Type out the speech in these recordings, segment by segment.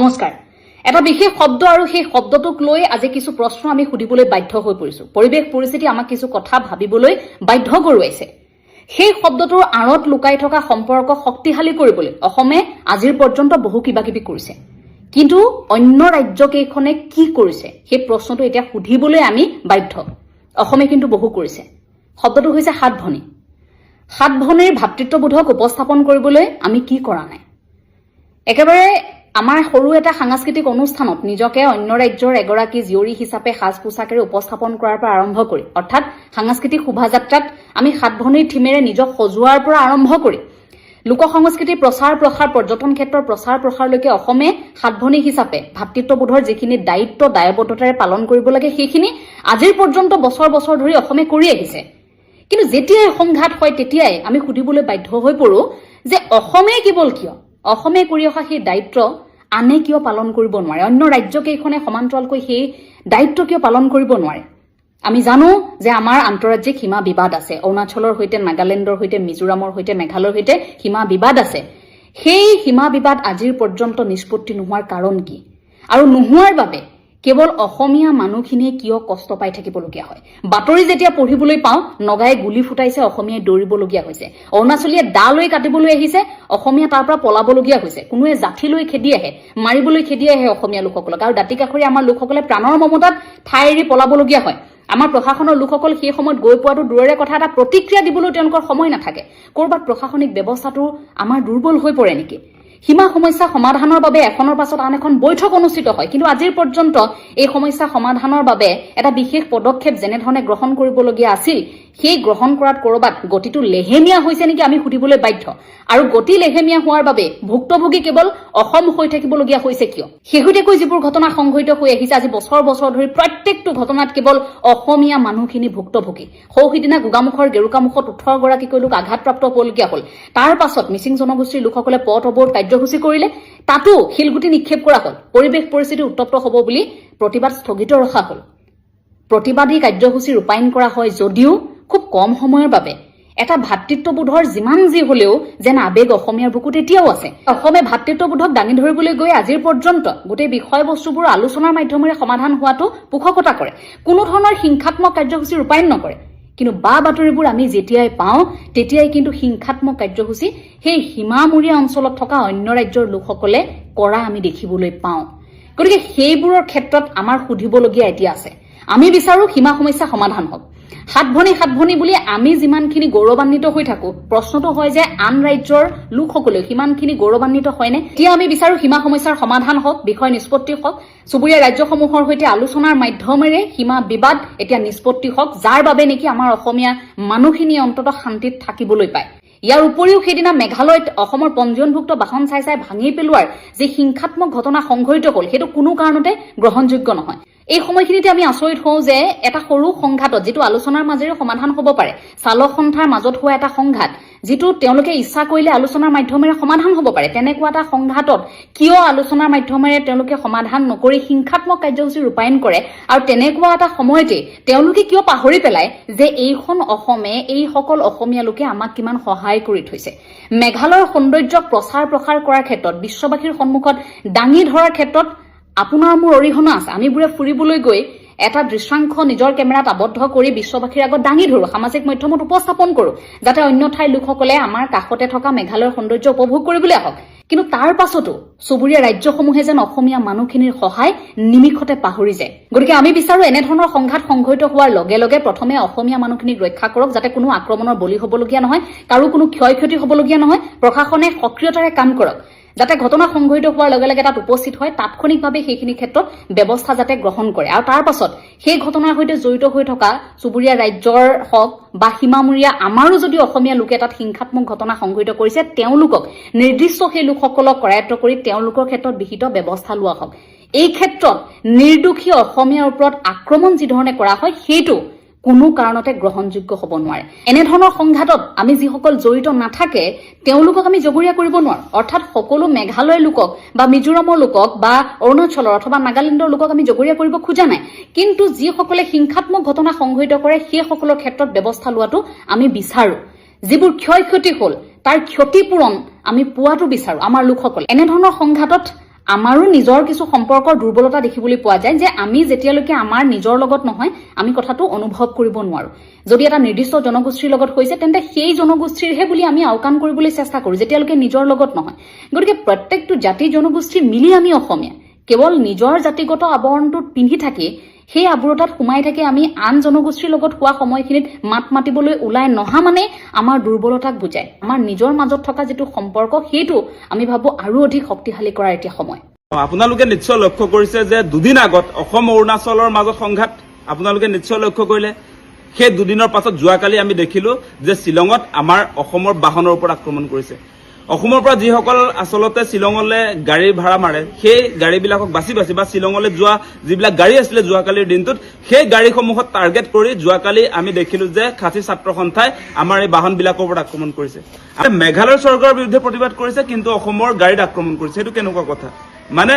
নমস্কাৰ। এটা বিশেষ শব্দ আৰু সেই শব্দটোক লৈ আজি কিছু প্ৰশ্ন আমি সুধিবলৈ বাধ্য হৈ পৰিছো। পৰিৱেশ পৰিস্থিতি আমাক কিছু কথা ভাবিবলৈ বাধ্য কৰোৱাইছে। সেই শব্দটোৰ আঁৰত লুকাই থকা সম্পৰ্ক শক্তিশালী কৰিবলৈ অসমে আজিৰ পৰ্যন্ত বহু কিবা কিবি কৰিছে। কিন্তু অন্য ৰাজ্যকেইখনে কি কৰিছে সেই প্ৰশ্নটো এতিয়া সুধিবলৈ আমি বাধ্য। অসমে কিন্তু বহু কৰিছে। শব্দটো হৈছে সাত ভনী। সাত ভনীৰ ভাতৃত্ববোধক উপস্থাপন কৰিবলৈ আমি কি কৰা নাই। একেবাৰে আমাৰ সৰু এটা সাংস্কৃতিক অনুষ্ঠানত নিজকে অন্য ৰাজ্যৰ এগৰাকী জীয়ৰী হিচাপে সাজ পোছাকেৰে উপস্থাপন কৰাৰ পৰা আৰম্ভ কৰি অৰ্থাৎ সাংস্কৃতিক শোভাযাত্ৰাত আমি সাত ভনীৰ থিমেৰে নিজক সজোৱাৰ পৰা আৰম্ভ কৰি লোক সংস্কৃতিৰ প্ৰচাৰ প্ৰসাৰ পৰ্যটন ক্ষেত্ৰৰ প্ৰচাৰ প্ৰসাৰলৈকে অসমে সাত ভনী হিচাপে ভাতৃত্ববোধৰ যিখিনি দায়িত্ব দায়বদ্ধতাৰে পালন কৰিব লাগে সেইখিনি আজিৰ পৰ্যন্ত বছৰ বছৰ ধৰি অসমে কৰি আহিছে। কিন্তু যেতিয়াই সংঘাত হয় তেতিয়াই আমি সুধিবলৈ বাধ্য হৈ পৰো যে অসমে কেৱল কিয় অসমে কৰি অহা সেই দায়িত্ব আনে কিয় পালন কৰিব নোৱাৰে, অন্য ৰাজ্যকেইখনে সমান্তৰালকৈ সেই দায়িত্ব কিয় পালন কৰিব নোৱাৰে। আমি জানো যে আমাৰ আন্তঃৰাজ্যিক সীমা বিবাদ আছে। অৰুণাচলৰ সৈতে নাগালেণ্ডৰ সৈতে মিজোৰামৰ সৈতে মেঘালয়ৰ সৈতে সীমা বিবাদ আছে। সেই সীমা বিবাদ আজিৰ পৰ্যন্ত নিষ্পত্তি নোহোৱাৰ কাৰণ কি আৰু নোহোৱাৰ বাবে কেৱল অসমীয়া মানুহখিনিয়ে কিয় কষ্ট পাই থাকিবলগীয়া হয়। বাতৰি যেতিয়া পঢ়িবলৈ পাওঁ নগাই গুলী ফুটাইছে, অসমীয়াই দৌৰিবলগীয়া হৈছে। অৰুণাচলীয়ে দা লৈ কাটিবলৈ আহিছে, অসমীয়া তাৰ পৰা পলাবলগীয়া হৈছে। কোনোৱে জাঠি লৈ খেদি আহে, মাৰিবলৈ খেদি আহে অসমীয়া লোকসকলক। আৰু দাঁতি কাষৰীয়া আমাৰ লোকসকলে প্ৰাণৰ মমতাত ঠাই এৰি পলাবলগীয়া হয়। আমাৰ প্ৰশাসনৰ লোকসকল সেই সময়ত গৈ পোৱাটো দূৰৰে কথা, এটা প্ৰতিক্ৰিয়া দিবলৈ তেওঁলোকৰ সময় নাথাকে। ক'ৰবাত প্ৰশাসনিক ব্যৱস্থাটো আমাৰ দুৰ্বল হৈ পৰে নেকি? সীমা সমস্যা সমাধানৰ বাবে এখনৰ পাছত আন এখন বৈঠক অনুষ্ঠিত হয়, কিন্তু আজিৰ পৰ্যন্ত এই সমস্যা সমাধানৰ বাবে এটা বিশেষ পদক্ষেপ যেনেধৰণে গ্ৰহণ কৰিবলগীয়া আছিল সেই গ্ৰহণ কৰাত ক'ৰবাত গতিটো লেহেমীয়া হৈছে নেকি আমি সুধিবলৈ বাধ্য। আৰু গতি লেহেমীয়া হোৱাৰ বাবে ভুক্তভোগী কেৱল অসম হৈ থাকিবলগীয়া হৈছে কিয়? শেহতীয়াকৈ যিবোৰ ঘটনা সংঘটিত হৈ আহিছে আজি বছৰ বছৰ ধৰি প্ৰত্যেকটো ঘটনাত কেৱল অসমীয়া মানুহখিনি ভুক্তভোগী। সৌসিদিনা গোগামুখৰ গেৰুকামুখত 18 গৰাকীকৈ লোক আঘাতপ্ৰাপ্ত হ'বলগীয়া হ'ল। তাৰ পাছত মিচিং জনগোষ্ঠীৰ লোকসকলে পথ অৱৰোধ কাৰ্যসূচী কৰিলে, তাতো শিলগুটি নিক্ষেপ কৰা হ'ল। পৰিৱেশ পৰিস্থিতি উত্তপ্ত হ'ব বুলি প্ৰতিবাদ স্থগিত ৰখা হ'ল। প্ৰতিবাদী কাৰ্যসূচী ৰূপায়ণ কৰা হয় যদিও খুব কম সময়ৰ বাবে। এটা ভাতৃত্ববোধৰ যিমান যি হলেও যেন আবেগ অসমীয়াৰ বুকুত এতিয়াও আছে। অসমে ভাতৃত্ববোধক দাঙি ধৰিবলৈ গৈ আজিৰ পৰ্যন্ত গোটেই বিষয়বস্তুবোৰ আলোচনাৰ মাধ্যমেৰে সমাধান হোৱাটো পোষকতা কৰে, কোনো ধৰণৰ হিংসাত্মক কাৰ্যসূচী ৰূপায়ণ নকৰে। কিন্তু বা বাতৰিবোৰ আমি যেতিয়াই পাওঁ তেতিয়াই কিন্তু হিংসাত্মক কাৰ্যসূচী সেই সীমামূৰীয়া অঞ্চলত থকা অন্য ৰাজ্যৰ লোকসকলে কৰা আমি দেখিবলৈ পাওঁ। গতিকে সেইবোৰৰ ক্ষেত্ৰত আমাৰ সুধিবলগীয়া এতিয়া আছে। আমি বিচাৰো সীমা সমস্যা সমাধান হওক। সাত ভনী বুলি আমি যিমানখিনি গৌৰৱান্বিত হৈ থাকো, প্ৰশ্নটো হয় যে আন ৰাজ্যৰ লোকসকলেও সিমানখিনি গৌৰৱান্বিত হয়নে? এতিয়া আমি বিচাৰো সীমা সমস্যাৰ সমাধান হওক, বিষয় নিষ্পত্তি হওক, চুবুৰীয়া ৰাজ্যসমূহৰ সৈতে আলোচনাৰ মাধ্যমেৰে সীমা বিবাদ এতিয়া নিষ্পত্তি হওক, যাৰ বাবে নেকি আমাৰ অসমীয়া মানুহখিনি অন্ততঃ শান্তিত থাকিবলৈ পায়। ইয়াৰ উপৰিও সেইদিনা মেঘালয়ত অসমৰ পঞ্জীয়নভুক্ত বাহন চাই ভাঙি পেলোৱাৰ যি হিংসাত্মক ঘটনা সংঘটিত হ'ল সেইটো কোনো কাৰণতে গ্ৰহণযোগ্য নহয়। এই সময়খিনিতে আমি আচৰিত হওঁ যে এটা সৰু সংঘাতত যিটো আলোচনাৰ মাজেৰে সমাধান হ'ব পাৰে, চালক সন্থাৰ মাজত হোৱা এটা সংঘাত যিটো তেওঁলোকে ইচ্ছা কৰিলে আলোচনাৰ মাধ্যমেৰে সমাধান হ'ব পাৰে, তেনেকুৱা এটা সংঘাতত কিয় আলোচনাৰ মাধ্যমেৰে তেওঁলোকে সমাধান নকৰি হিংসাত্মক কাৰ্যসূচী ৰূপায়ণ কৰে? আৰু তেনেকুৱা এটা সময়তে তেওঁলোকে কিয় পাহৰি পেলায় যে এইখন অসমে এইসকল অসমীয়া লোকে আমাক কিমান সহায় কৰি থৈছে? মেঘালয়ৰ সৌন্দৰ্যক প্ৰচাৰ প্ৰসাৰ কৰাৰ ক্ষেত্ৰত, বিশ্ববাসীৰ সন্মুখত দাঙি ধৰাৰ ক্ষেত্ৰত আপোনাৰ মোৰ অৰিহণা আছে। আমিবোৰে ফুৰিবলৈ গৈ এটা দৃশ্যাংশ নিজৰ কেমেৰাত আবদ্ধ কৰি বিশ্ববাসীৰ আগত দাঙি ধৰো, সামাজিক মাধ্যমত উপস্থাপন কৰো, যাতে অন্য ঠাইৰ লোকসকলে আমাৰ কাষতে থকা মেঘালয়ৰ সৌন্দৰ্য উপভোগ কৰিবলৈ আহক। কিন্তু তাৰ পাছতো চুবুৰীয়া ৰাজ্যসমূহে যেন অসমীয়া মানুহখিনিৰ সহায় নিমিষতে পাহৰি যায়। গতিকে আমি বিচাৰো এনেধৰণৰ সংঘাত সংঘটিত হোৱাৰ লগে লগে প্ৰথমে অসমীয়া মানুহখিনিক ৰক্ষা কৰক, যাতে কোনো আক্ৰমণৰ বলি হ'বলগীয়া নহয়, কাৰো কোনো ক্ষয় ক্ষতি হ'বলগীয়া নহয়। প্ৰশাসনে সক্ৰিয়তাৰে কাম কৰক, যাতে ঘটনা সংঘটিত হোৱাৰ লগে লগে তাত উপস্থিত হয়, তাৎক্ষণিকভাৱে সেইখিনি ক্ষেত্ৰত ব্যৱস্থা যাতে গ্ৰহণ কৰে। আৰু তাৰ পাছত সেই ঘটনাৰ সৈতে জড়িত হৈ থকা চুবুৰীয়া ৰাজ্যৰ হওক বা সীমামূৰীয়া আমাৰো যদি অসমীয়া লোকে তাত হিংসাত্মক ঘটনা সংঘটিত কৰিছে, তেওঁলোকক নিৰ্দিষ্ট সেই লোকসকলক কৰায়ত্ব কৰি তেওঁলোকৰ ক্ষেত্ৰত বিহিত ব্যৱস্থা লোৱা হওক। এই ক্ষেত্ৰত নিৰ্দোষী অসমীয়াৰ ওপৰত আক্ৰমণ যি ধৰণে কৰা হয় সেইটো কোনো কাৰণতে গ্ৰহণযোগ্য হ'ব নোৱাৰে। এনেধৰণৰ সংঘাতত আমি যিসকল জড়িত নাথাকে তেওঁলোকক আমি জগৰীয়া কৰিব নোৱাৰো। অৰ্থাৎ সকলো মেঘালয়ৰ লোকক বা মিজোৰামৰ লোকক বা অৰুণাচলৰ অথবা নাগালেণ্ডৰ লোকক আমি জগৰীয়া কৰিব খোজা নাই, কিন্তু যিসকলে হিংসাত্মক ঘটনা সংঘটিত কৰে সেইসকলৰ ক্ষেত্ৰত ব্যৱস্থা লোৱাটো আমি বিচাৰো। যিবোৰ ক্ষয় ক্ষতি হ'ল তাৰ ক্ষতিপূৰণ আমি পোৱাটো বিচাৰো আমাৰ লোকসকলে। এনেধৰণৰ সংঘাতত আমাৰো নিজৰ কিছু সম্পৰ্কৰ দুৰ্বলতা দেখিবলৈ পোৱা যায় যে আমি যেতিয়ালৈকে আমাৰ নিজৰ লগত নহয় আমি কথাটো অনুভৱ কৰিব নোৱাৰো যদি এটা নিৰ্দিষ্ট জনগোষ্ঠীৰ লগত হৈছে তেন্তে সেই জনগোষ্ঠীৰহে বুলি আমি আওকাণ কৰিবলৈ চেষ্টা কৰো যেতিয়ালৈকে নিজৰ লগত নহয় গতিকে প্ৰত্যেকটো জাতি জনগোষ্ঠী মিলি আমি অসমীয়া কেৱল নিজৰ জাতিগত আৱৰণটোত পিন্ধি থাকি সেই আৱৰণত সোমাই থাকে আমি আন জনগোষ্ঠীৰ লগত হোৱা সময়খিনিত মাত মাতিবলৈ ওলাই নহা মানে আমাৰ দুৰ্বলতাক বুজায় আমাৰ নিজৰ মাজত থকা যেটো সম্পৰ্ক সেইটো আমি ভাবো আৰু অধিক শক্তিশালী কৰাৰ এতিয়া সময় আপোনালোকে নিশ্চয় লক্ষ্য কৰিছে যে দুদিন আগত অসম অৰুণাচলৰ মাজত সংঘাত আপোনালোকে নিশ্চয় লক্ষ্য কৰিলে সেই দুদিনৰ পাছত যোৱাকালি আমি দেখিলো যে শ্বিলঙত আমাৰ অসমৰ বাহনৰ ওপৰত আক্ৰমণ কৰিছে অসমৰ পৰা যিসকল আসলতে শ্বিলঙলৈ গাড়ী ভাড়া মাৰে সেই গাড়ীবিলাকক বাছি বাছি বা শ্বিলঙলৈ যোৱা যিবিলাক গাড়ী আছিলে যোৱাকালিৰ দিনটোত সেই গাড়ীসমূহত টাৰ্গেট কৰি যোৱাকালি আমি দেখিলো যে খাচী ছাত্ৰ সন্থাই আমাৰ এই বাহনবিলাকৰ ওপৰত আক্ৰমণ কৰিছে মেঘালয় চৰকাৰৰ বিৰুদ্ধে প্ৰতিবাদ কৰিছে কিন্তু অসমৰ গাড়ীত আক্ৰমণ কৰিছে সেইটো কেনেকুৱা কথা মানে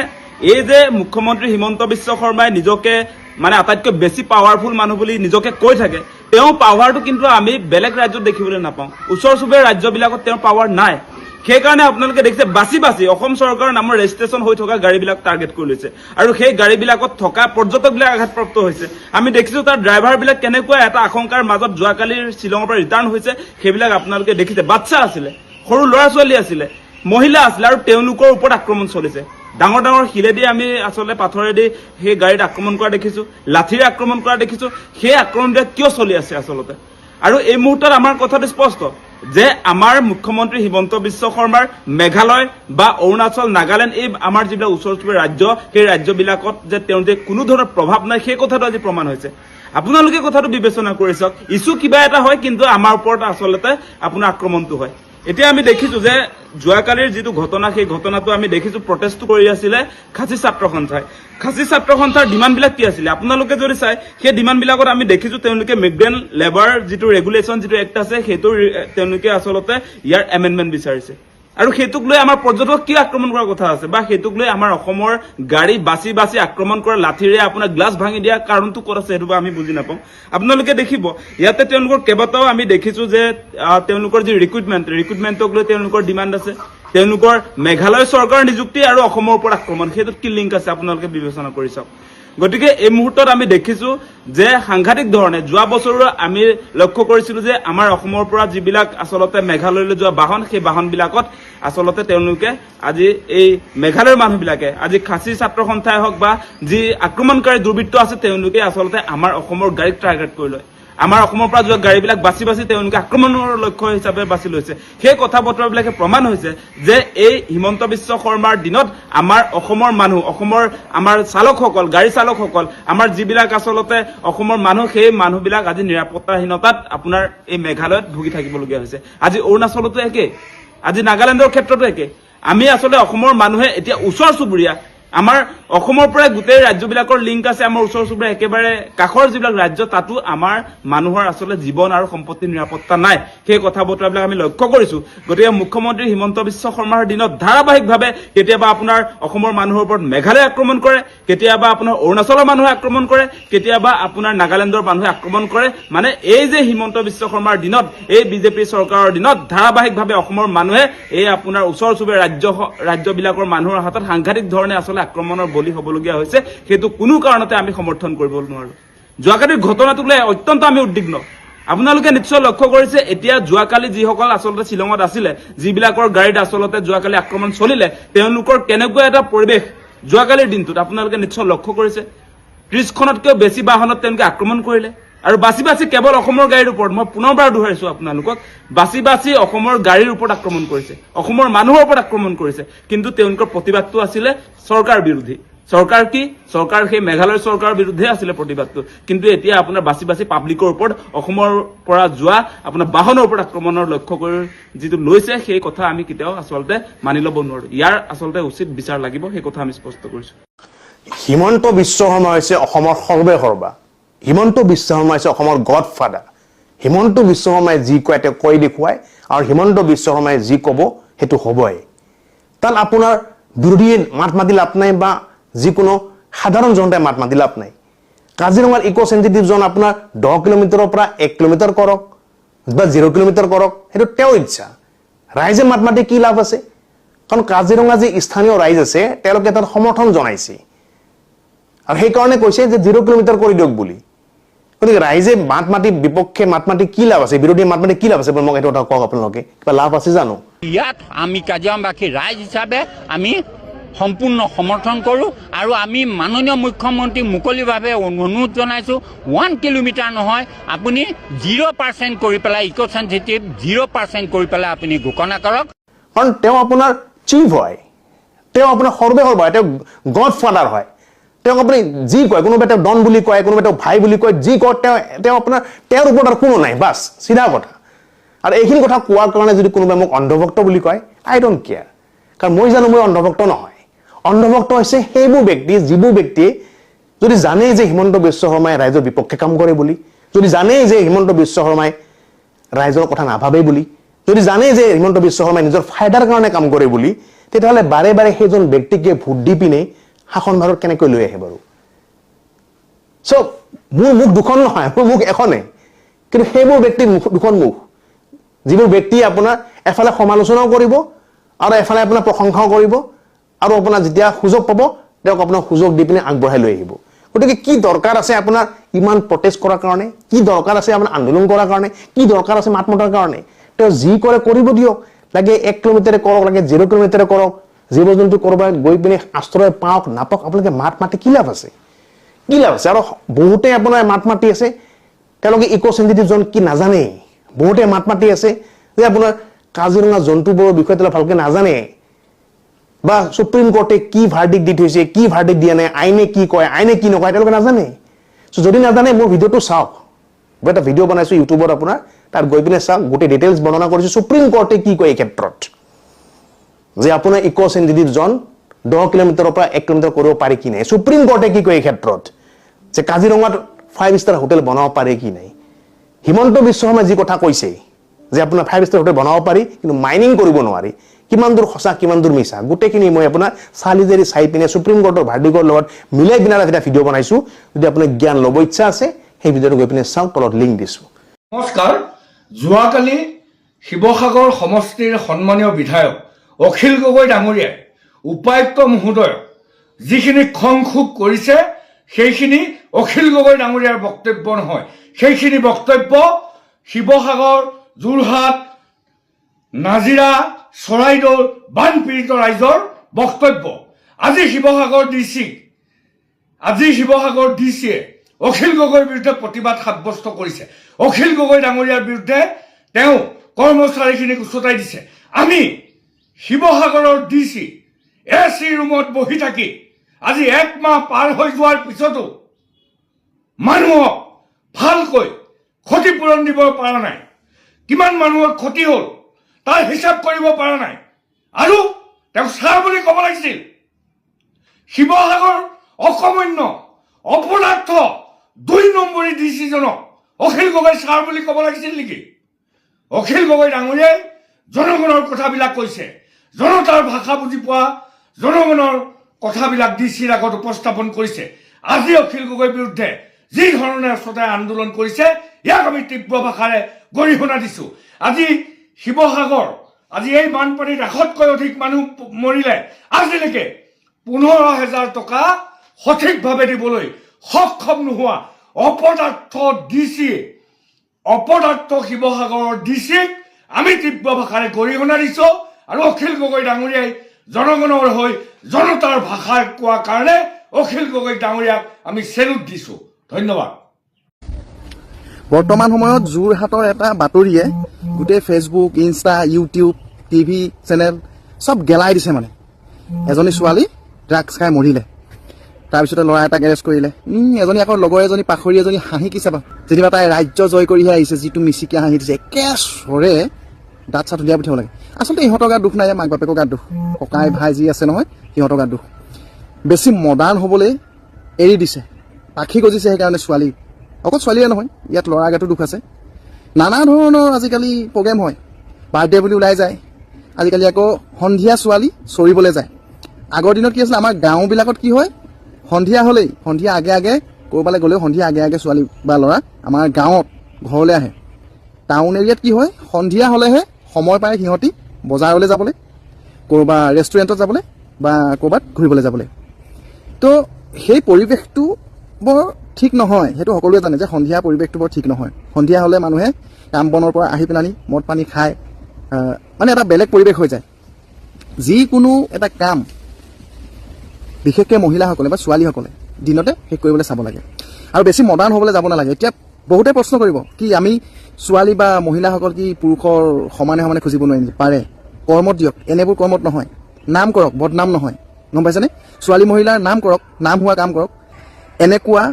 এই যে মুখ্যমন্ত্ৰী হিমন্ত বিশ্ব শৰ্মাই নিজকে মানে আটাইতকৈ বেছি পাৱাৰফুল মানুহ বুলি নিজকে কৈ থাকে তেওঁ পাৱাৰটো কিন্তু আমি বেলেগ ৰাজ্যত দেখিবলৈ নাপাওঁ ওচৰ চুবুৰীয়া ৰাজ্যবিলাকত তেওঁৰ পাৱাৰ নাই সেইকাৰণে আপোনালোকে দেখিছে বাছি বাছি অসম চৰকাৰৰ নামৰ ৰেজিষ্ট্ৰেশ্যন হৈ থকা গাড়ীবিলাক টাৰ্গেট কৰি লৈছে আৰু সেই গাড়ীবিলাকত থকা পৰ্যটকবিলাক আঘাতপ্ৰাপ্ত হৈছে আমি দেখিছো তাৰ ড্ৰাইভাৰবিলাক কেনেকুৱা এটা আশংকাৰ মাজত যোৱাকালিৰ শ্বিলঙৰ পৰা ৰিটাৰ্ণ হৈছে সেইবিলাক আপোনালোকে দেখিছে বাচ্চা আছিলে সৰু ল'ৰা ছোৱালী আছিলে মহিলা আছিলে আৰু তেওঁলোকৰ ওপৰত আক্ৰমণ চলিছে ডাঙৰ ডাঙৰ শিলেদি আমি আচলতে পাথৰেদি সেই গাড়ীত আক্ৰমণ কৰা দেখিছো লাঠিৰে আক্ৰমণ কৰা দেখিছো সেই আক্ৰমণবিলাক কিয় চলি আছে আচলতে আৰু এই মুহূৰ্তত আমাৰ কথাটো স্পষ্ট যে আমাৰ মুখ্যমন্ত্ৰী হিমন্ত বিশ্ব শৰ্মাৰ মেঘালয় বা অৰুণাচল নাগালেণ্ড এই আমাৰ যিবিলাক ওচৰ চুবুৰীয়া ৰাজ্য সেই ৰাজ্যবিলাকত যে তেওঁৰ যে কোনো ধৰণৰ প্ৰভাৱ নাই সেই কথাটো আজি প্ৰমাণ হৈছে আপোনালোকে কথাটো বিবেচনা কৰি চাওক ইছ্যু কিবা এটা হয় কিন্তু আমাৰ ওপৰত আচলতে আপোনাৰ আক্ৰমণটো হয় এতিয়া আমি দেখিছো যে যোৱাকালিৰ যিটো ঘটনা সেই ঘটনাটো আমি দেখিছো প্ৰটেষ্ট কৰি আছিলে খাচী ছাত্ৰ সন্থাই খাচী ছাত্ৰ সন্থাৰ ডিমাণ্ডবিলাক কি আছিলে আপোনালোকে যদি চাই সেই ডিমাণ্ডবিলাকত আমি দেখিছো তেওঁলোকে মিগ্ৰেণ্ট লেবাৰ যিটো ৰেগুলেশ্যন যিটো এক্ট আছে সেইটো তেওঁলোকে আচলতে ইয়াৰ এমেণ্ডমেণ্ট বিচাৰিছে আৰু সেইটোক লৈ আমাৰ পৰ্যটক কি আক্ৰমণ কৰাৰ কথা আছে বা সেইটোক লৈ আমাৰ অসমৰ গাড়ী বাছি বাছি আক্ৰমণ কৰা লাঠিৰে আপোনাৰ গ্লাছ ভাঙি দিয়া কাৰণটো ক'ত আছে সেইটো আমি বুজি নাপাওঁ আপোনালোকে দেখিব ইয়াতে তেওঁলোকৰ কেইবাটাও আমি দেখিছো যে তেওঁলোকৰ যি ৰিক্ৰুটমেণ্টক লৈ তেওঁলোকৰ ডিমাণ্ড আছে তেওঁলোকৰ মেঘালয় চৰকাৰৰ নিযুক্তি আৰু অসমৰ ওপৰত আক্ৰমণ সেইটোত কি লিংক আছে আপোনালোকে বিবেচনা কৰি চাওক গতিকে এই মুহূৰ্তত আমি দেখিছো যে সাংঘাতিক ধৰণে যোৱা বছৰৰ আমি লক্ষ্য কৰিছিলো যে আমাৰ অসমৰ পৰা যিবিলাক আচলতে মেঘালয়লৈ যোৱা বাহন সেই বাহনবিলাকত আচলতে তেওঁলোকে আজি এই মেঘালয়ৰ মানুহবিলাকে আজি খাচী ছাত্ৰ সন্থাই হওক বা যি আক্ৰমণকাৰী দুৰ্বৃত্ত আছে তেওঁলোকে আচলতে আমাৰ অসমৰ গাড়ীক টাৰ্গেট কৰি লয় আমাৰ অসমৰ পৰা যোৱা গাড়ীবিলাক বাছি বাছি তেওঁলোকে আক্ৰমণৰ লক্ষ্য হিচাপে বাছি লৈছে সেই কথা বতৰাবিলাকে প্ৰমাণ হৈছে যে এই হিমন্ত বিশ্ব শৰ্মাৰ দিনত আমাৰ অসমৰ মানুহ অসমৰ আমাৰ চালকসকল গাড়ী চালকসকল আমাৰ যিবিলাক আচলতে অসমৰ মানুহ সেই মানুহবিলাক আজি নিৰাপত্তাহীনতাত আপোনাৰ এই মেঘালয়ত ভুগি থাকিবলগীয়া হৈছে আজি অৰুণাচলতো একে আজি নাগালেণ্ডৰ ক্ষেত্ৰতো একে আমি আচলতে অসমৰ মানুহে এতিয়া ওচৰ চুবুৰীয়া আমাৰ অসমৰ পৰা গোটেই ৰাজ্যবিলাকৰ লিংক আছে আমাৰ ওচৰ চুবুৰীয়া একেবাৰে কাষৰ যিবিলাক ৰাজ্য তাতো আমাৰ মানুহৰ আচলতে জীৱন আৰু সম্পত্তিৰ নিৰাপত্তা নাই সেই কথা বতৰাবিলাক আমি লক্ষ্য কৰিছো গতিকে মুখ্যমন্ত্ৰী হিমন্ত বিশ্ব শৰ্মাৰ দিনত ধাৰাবাহিকভাৱে কেতিয়াবা আপোনাৰ অসমৰ মানুহৰ ওপৰত মেঘালয় আক্ৰমণ কৰে কেতিয়াবা আপোনাৰ অৰুণাচলৰ মানুহে আক্ৰমণ কৰে কেতিয়াবা আপোনাৰ নাগালেণ্ডৰ মানুহে আক্ৰমণ কৰে মানে এই যে হিমন্ত বিশ্ব শৰ্মাৰ দিনত এই বিজেপি চৰকাৰৰ দিনত ধাৰাবাহিকভাৱে অসমৰ মানুহে এই আপোনাৰ ওচৰ চুবুৰীয়া ৰাজ্যবিলাকৰ মানুহৰ হাতত সাংঘাতিক ধৰণে আচলতে আক্ৰমণৰ বলি হ'বলগীয়া হৈছে সেইটো কোনো কাৰণতে আমি সমৰ্থন কৰিব নোৱাৰো যোৱাকালিৰ ঘটনাটোক লৈ অত্যন্ত আমি উদ্বিগ্ন আপোনালোকে নিশ্চয় লক্ষ্য কৰিছে এতিয়া যোৱাকালি যিসকল আচলতে শ্বিলঙত আছিলে যিবিলাকৰ গাড়ীত আচলতে যোৱাকালি আক্ৰমণ চলিলে তেওঁলোকৰ কেনেকুৱা এটা পৰিৱেশ যোৱাকালিৰ দিনটোত আপোনালোকে নিশ্চয় লক্ষ্য কৰিছে 30খনতকৈ বেছি বাহনত তেওঁলোকে আক্ৰমণ কৰিলে আৰু বাছি বাছি কেৱল অসমৰ গাড়ীৰ ওপৰত মই পুনৰবাৰ দোহাৰিছো আপোনালোকক বাছি বাছি অসমৰ গাড়ীৰ ওপৰত আক্ৰমণ কৰিছে অসমৰ মানুহৰ ওপৰত আক্ৰমণ কৰিছে কিন্তু তেওঁলোকৰ প্ৰতিবাদটো আছিলে চৰকাৰ বিৰোধী চৰকাৰ কি চৰকাৰ সেই মেঘালয় চৰকাৰৰ বিৰুদ্ধে আছিলে প্ৰতিবাদটো কিন্তু এতিয়া আপোনাৰ বাছি বাছি পাব্লিকৰ ওপৰত অসমৰ পৰা যোৱা আপোনাৰ বাহনৰ ওপৰত আক্ৰমণৰ লক্ষ্য কৰি যিটো লৈছে সেই কথা আমি কেতিয়াও আচলতে মানি ল'ব নোৱাৰো ইয়াৰ আচলতে উচিত বিচাৰ লাগিব সেই কথা আমি স্পষ্ট কৰিছো হিমন্ত বিশ্ব শৰ্মা হৈছে অসমৰ সৰ্বেসৰ্বা হিমন্ত বিশ্ব শৰ্মা হৈছে অসমৰ গডফাদাৰ হিমন্ত বিশ্ব শৰ্মাই যি কয় তেওঁ কৈ দেখুৱায় আৰু হিমন্ত বিশ্ব শৰ্মাই যি ক'ব সেইটো হ'বই তাত আপোনাৰ বিৰোধী মাত মাতি লাভ নাই বা যিকোনো সাধাৰণ জনতাই মাত মাতি লাভ নাই কাজিৰঙাৰ ইকো সেনচিটিভ জন আপোনাৰ 10 কিলোমিটাৰৰ পৰা 1 কিলোমিটাৰ কৰক বা 0 কিলোমিটাৰ কৰক সেইটো তেওঁৰ ইচ্ছা ৰাইজে মাত মাতি কি লাভ আছে কাৰণ কাজিৰঙা যি স্থানীয় ৰাইজ আছে তেওঁলোকে তাত সমৰ্থন জনাইছে আৰু সেইকাৰণে কৈছে যে 0 কিলোমিটাৰ কৰি দিয়ক বুলি গতিকে ৰাইজে মাত মাতি বিপক্ষে মাত মাতি কি লাভ আছে বিৰোধী মাত মাতি কি লাভ আছে মোক এইটো কথা কওক আপোনালোকে কিবা লাভ আছে জানো ইয়াত আমি কাজিৰঙাবাসী ৰাইজ হিচাপে আমি সম্পূৰ্ণ সমৰ্থন কৰোঁ আৰু আমি মাননীয় মুখ্যমন্ত্ৰী মুকলিভাৱে অনুৰোধ জনাইছোঁ 1 কিলোমিটাৰ নহয় আপুনি 0% কৰি পেলাই ইক' চেনচিটিভ 0% কৰি পেলাই আপুনি ঘোষণা কৰক কাৰণ তেওঁ আপোনাৰ চিফ হয় তেওঁ আপোনাৰ সৰ্বেসৰ্বা হয় তেওঁ গড ফাদাৰ হয় তেওঁক আপুনি যি কয় কোনোবাই তেওঁ ডন বুলি কয় কোনোবাই তেওঁ ভাই বুলি কয় যি কয় তেওঁ আপোনাৰ তেওঁৰ ওপৰত আৰু কোনো নাই বাছ চিধা কথা আৰু এইখিনি কথা কোৱাৰ কাৰণে যদি কোনোবাই মোক অন্ধভক্ত বুলি কয় আই ডোন্ট কেয়াৰ কাৰণ মই জানো মই অন্ধভক্ত নহয় অন্ধভক্ত হৈছে সেইবোৰ ব্যক্তি যিবোৰ ব্যক্তিয়ে যদি জানে যে হিমন্ত বিশ্ব শৰ্মাই ৰাইজৰ বিপক্ষে কাম কৰে বুলি যদি জানে যে হিমন্ত বিশ্ব শৰ্মাই ৰাইজৰ কথা নাভাবে বুলি যদি জানে যে হিমন্ত বিশ্ব শৰ্মাই নিজৰ ফাইদাৰ কাৰণে কাম কৰে বুলি তেতিয়াহ'লে বাৰে বাৰে সেইজন ব্যক্তিকে ভোট দি পিনে শাসনভাৰত কেনেকৈ লৈ আহে বাৰু চ' মোৰ মুখ দুখন নহয় মোৰ মুখ এখনে কিন্তু সেইবোৰ ব্যক্তিৰ দুখন মুখ যিবোৰ ব্যক্তি আপোনাৰ এফালে সমালোচনাও কৰিব আৰু এফালে আপোনাৰ প্ৰশংসাও কৰিব আৰু আপোনাৰ যেতিয়া সুযোগ পাব তেওঁক আপোনাৰ সুযোগ দি পিনে আগবঢ়াই লৈ আহিব গতিকে কি দৰকাৰ আছে আপোনাৰ ইমান প্ৰটেষ্ট কৰাৰ কাৰণে কি দৰকাৰ আছে আপোনাৰ আন্দোলন কৰাৰ কাৰণে কি দৰকাৰ আছে মাত মতাৰ কাৰণে তেওঁ যি কৰে কৰিব দিয়ক লাগে 1 কিলোমিটাৰে কৰক লাগে 0 কিলোমিটাৰে কৰক জীৱ জন্তু কৰবাত গৈ পিনে আশ্ৰয় পাওক নাপাওক আপোনালোকে মাত মাতি কি লাভ আছে আৰু বহুতে আপোনাৰ মাত মাতি আছে তেওঁলোকে ইক' চেনচিটিভ জন কি নাজানে বহুতে মাত মাতি আছে যে আপোনাৰ কাজিৰঙা জন্তুবোৰৰ বিষয়ে তেওঁলোকে ভালকে নাজানে বা সুপ্ৰিম কোৰ্টে কি ভাৰ্ডিক্ট দি থৈছে কি ভাৰ্ডিক্ট দিয়া নাই আইনে কি কয় আইনে কি নকয় তেওঁলোকে নাজানে চ' যদি নাজানে মোৰ ভিডিঅ'টো চাওক মই এটা ভিডিঅ' বনাইছো ইউটিউবত আপোনাৰ তাত গৈ পিনে চাওক গোটেই ডিটেইলছ বৰ্ণনা কৰিছো সুপ্ৰিম কোৰ্টে কি কয় এই ক্ষেত্ৰত যে আপোনাৰ ইক' চেনচিটিভ জন 10 কিলোমিটাৰৰ পৰা 1 কিলোমিটাৰ কৰিব পাৰি কি নাই সুপ্ৰিম কোৰ্টে কি কয় এই ক্ষেত্ৰত যে কাজিৰঙাত 5 ষ্টাৰ হোটেল বনাব পাৰে কি নাই হিমন্ত বিশ্ব শৰ্মাই যি কথা কৈছে যে আপোনাৰ 5 ষ্টাৰ হোটেল বনাব পাৰি কিন্তু মাইনিং কৰিব নোৱাৰি কিমান দূৰ সঁচা কিমান দূৰ মিছা গোটেইখিনি মই আপোনাৰ চালিজাৰি চাই পিনে সুপ্ৰিম কোৰ্টৰ ভাৰ্ডিকৰ লগত মিলাই পিনে এটা ভিডিঅ' বনাইছো যদি আপোনাৰ জ্ঞান ল'ব ইচ্ছা আছে সেই ভিডিঅ'টো গৈ পিনে চাওক তলত লিংক দিছো নমস্কাৰ যোৱাকালি শিৱসাগৰ সমষ্টিৰ সন্মানীয় বিধায়ক অখিল গগৈ ডাঙৰীয়াই উপায়ুক্ত মহোদয়ক যিখিনি খং খুব কৰিছে সেইখিনি অখিল গগৈ ডাঙৰীয়াৰ বক্তব্য নহয় সেইখিনি বক্তব্য শিৱসাগৰ যোৰহাট নাজিৰা চৰাইদেউৰ বানপীড়িত ৰাইজৰ বক্তব্য আজি শিৱসাগৰ ডিচিয়ে অখিল গগৈৰ বিৰুদ্ধে প্ৰতিবাদ সাব্যস্ত কৰিছে অখিল গগৈ ডাঙৰীয়াৰ বিৰুদ্ধে তেওঁ কৰ্মচাৰীখিনিক উচতাই দিছে আমি শিৱসাগৰৰ ডিচি এচি ৰুমত বহি থাকি আজি 1 মাহ পাৰ হৈ যোৱাৰ পিছতো মানুহক ভালকৈ ক্ষতিপূৰণ দিব পৰা নাই কিমান মানুহৰ ক্ষতি হ'ল তাৰ হিচাপ কৰিব পৰা নাই আৰু তেওঁ ছাৰ বুলি ক'ব লাগিছিল শিৱসাগৰ অকমন্য অপদাৰ্থ 2 নম্বৰী ডিচিজনক অখিল গগৈ ছাৰ বুলি ক'ব লাগিছিল নেকি অখিল গগৈ ডাঙৰীয়াই জনগণৰ কথাবিলাক কৈছে জনতাৰ ভাষা বুজি পোৱা জনগণৰ কথাবিলাক ডিচিৰ আগত উপস্থাপন কৰিছে আজি অখিল গগৈৰ বিৰুদ্ধে যি ধৰণে শ্ৰোতাই আন্দোলন কৰিছে ইয়াক আমি তীব্ৰ ভাষাৰে গৰিহণা দিছো আজি শিৱসাগৰ আজি এই বানপানীত 100তকৈ অধিক মানুহ মৰিলে আজিলৈকে 15,000 টকা সঠিকভাৱে দিবলৈ সক্ষম নোহোৱা অপদাৰ্থ শিৱসাগৰৰ ডিচিক আমি তীব্ৰ ভাষাৰে গৰিহণা দিছো আৰু অখিল গগৈ ডাঙৰীয়াই জনগণৰ হৈ জনতাৰ ভাষা কোৱা কাৰণে অখিল গগৈ ডাঙৰীয়াক আমি চেলুট দিছো ধন্যবাদ বৰ্তমান সময়ত যোৰহাটৰ এটা বাতৰিয়ে গোটেই Facebook Insta YouTube TV channel সব গেলাই দিছে মানে এজনী ছোৱালী ড্ৰাগছ খাই মৰিলে তাৰপিছতে ল'ৰা এটাক এৰেষ্ট কৰিলে এজনী আকৌ লগৰ এজনী পাখৰি এজনী হাঁহি কি চাবা যেনিবা তাই ৰাজ্য জয় কৰিহে আহিছে যিটো মিচিকিয়া হাঁহি দিছে একেচৰে দাঁত চাত উলিয়াই পঠিয়াব লাগে আচলতে ইহঁতৰ গাত দুখ নাই মাক বাপেকৰ গাত দুখ ককাই ভাই যি আছে নহয় সিহঁতৰ গাত দুখ বেছি মডাৰ্ণ হ'বলৈ এৰি দিছে পাখি গজিছে সেইকাৰণে ছোৱালী অকল ছোৱালীয়ে নহয় ইয়াত ল'ৰা গাতো দুখ আছে নানা ধৰণৰ আজিকালি প্ৰগ্ৰেম হয় বাৰ্থডে বুলি ওলাই যায় আজিকালি আকৌ সন্ধিয়া ছোৱালী চৰিবলৈ যায় আগৰ দিনত কি আছিলে আমাৰ গাঁওবিলাকত কি হয় সন্ধিয়া হ'লেই সন্ধিয়া আগে আগে ক'ৰবালৈ গ'লেও সন্ধিয়া আগে আগে ছোৱালী বা ল'ৰা আমাৰ গাঁৱত ঘৰলৈ আহে টাউন এৰিয়াত কি হয় সন্ধিয়া হ'লেহে সময় পায় সিহঁতি বজাৰলৈ যাবলৈ ক'ৰবাত ৰেষ্টুৰেণ্টত যাবলৈ বা ক'ৰবাত ঘূৰিবলৈ যাবলৈ। তো সেই পৰিৱেশটো বৰ ঠিক নহয়, সেইটো সকলোৱে জানে যে সন্ধিয়া পৰিৱেশটো বৰ ঠিক নহয়। সন্ধিয়া হ'লে মানুহে কাম বনৰ পৰা আহি পেলানি মদ পানী খাই মানে এটা বেলেগ পৰিৱেশ হৈ যায়। যিকোনো এটা কাম বিশেষকৈ মহিলাসকলে বা ছোৱালীসকলে দিনতে শেষ কৰিবলৈ চাব লাগে আৰু বেছি মডাৰ্ণ হ'বলৈ যাব নালাগে। এতিয়া বহুতে প্ৰশ্ন কৰিব কি আমি ছোৱালী বা মহিলাসকল কি পুৰুষৰ সমানে সমানে খুজিব নোৱাৰিম? পাৰে, কৰ্মত দিয়ক, এনেবোৰ কৰ্মত নহয়। নাম কৰক, বদনাম নহয়, গম পাইছেনে? ছোৱালী মহিলাৰ নাম কৰক, নাম হোৱা কাম কৰক, এনেকুৱা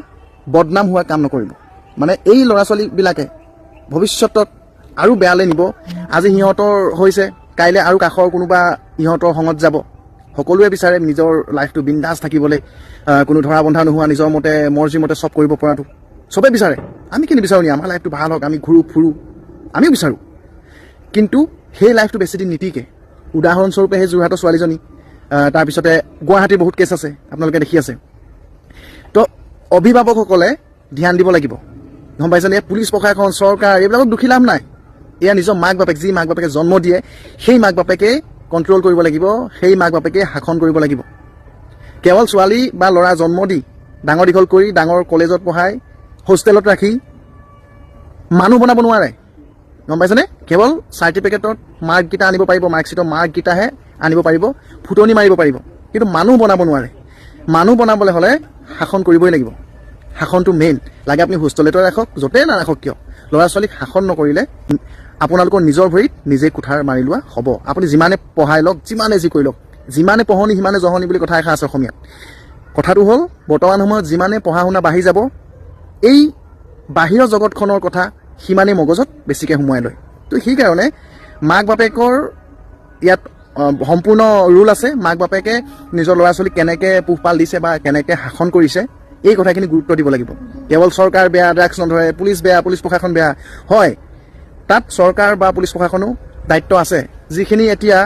বদনাম হোৱা কাম নকৰিব। মানে এই ল'ৰা ছোৱালীবিলাকে ভৱিষ্যতত আৰু বেয়ালৈ নিব। আজি সিহঁতৰ হৈছে, কাইলৈ আৰু কাষৰ কোনোবা ইহঁতৰ সংগত যাব। সকলোৱে বিচাৰে নিজৰ লাইফটো বিন্দাছ থাকিবলৈ, কোনো ধৰা বন্ধা নোহোৱা, নিজৰ মতে মৰ্জি মতে চব কৰিব পৰাটো চবেই বিচাৰে। আমি কি নিবিচাৰোঁ নি? আমাৰ লাইফটো ভাল হওক, আমি ঘূৰোঁ ফুৰোঁ, আমিও বিচাৰোঁ। কিন্তু সেই লাইফটো বেছিদিন নিটিকে। উদাহৰণস্বৰূপে সেই যোৰহাটৰ ছোৱালীজনী, তাৰপিছতে গুৱাহাটীৰ বহুত কেছ আছে, আপোনালোকে দেখি আছে। তো অভিভাৱকসকলে ধ্যান দিব লাগিব, গম পাইছেনে? পুলিচ প্ৰশাসন, চৰকাৰ এইবিলাকক দুখী লাভ নাই। এয়া নিজৰ মাক বাপেক, যি মাক বাপেকে জন্ম দিয়ে সেই মাক বাপেকে কণ্ট্ৰল কৰিব লাগিব, সেই মাক বাপেকে শাসন কৰিব লাগিব। কেৱল ছোৱালী বা ল'ৰা জন্ম দি ডাঙৰ দীঘল কৰি ডাঙৰ কলেজত পঢ়াই হোষ্টেলত ৰাখি মানুহ বনাব নোৱাৰে, গম পাইছেনে? কেৱল চাৰ্টিফিকেটত মাৰ্ককেইটা আনিব পাৰিব, মাৰ্কশ্বিটৰ মাৰ্ককেইটাহে আনিব পাৰিব, ফুটনি মাৰিব পাৰিব, কিন্তু মানুহ বনাব নোৱাৰে। মানুহ বনাবলৈ হ'লে শাসন কৰিবই লাগিব। শাসনটো মেইন। লাগে আপুনি হোষ্টেলতে ৰাখক, য'তেই নাৰাখক কিয়, ল'ৰা ছোৱালীক শাসন নকৰিলে আপোনালোকৰ নিজৰ ভৰিত নিজে কুঠাৰ মাৰি লোৱা হ'ব। আপুনি যিমানে পঢ়াই লওক, যিমানে যি কৰি লওক, যিমানে পঢ়নি সিমানে জহনি বুলি কথা এষাৰ আছে অসমীয়াত। কথাটো হ'ল বৰ্তমান সময়ত যিমানে পঢ়া শুনা বাঢ়ি যাব, এই বাহিৰৰ জগতখনৰ কথা সিমানেই মগজত বেছিকৈ সোমোৱাই লয়। তো সেইকাৰণে মাক বাপেকৰ ইয়াত সম্পূৰ্ণ ৰুল আছে। মাক বাপেকে নিজৰ ল'ৰা ছোৱালীক কেনেকৈ পোহপাল দিছে বা কেনেকৈ শাসন কৰিছে এই কথাখিনি গুৰুত্ব দিব লাগিব। কেৱল চৰকাৰ বেয়া, ড্ৰাগছ নধৰে, পুলিচ বেয়া, পুলিচ প্ৰশাসন বেয়া, হয় তাত চৰকাৰ বা পুলিচ প্ৰশাসনো দায়িত্ব আছে। যিখিনি এতিয়া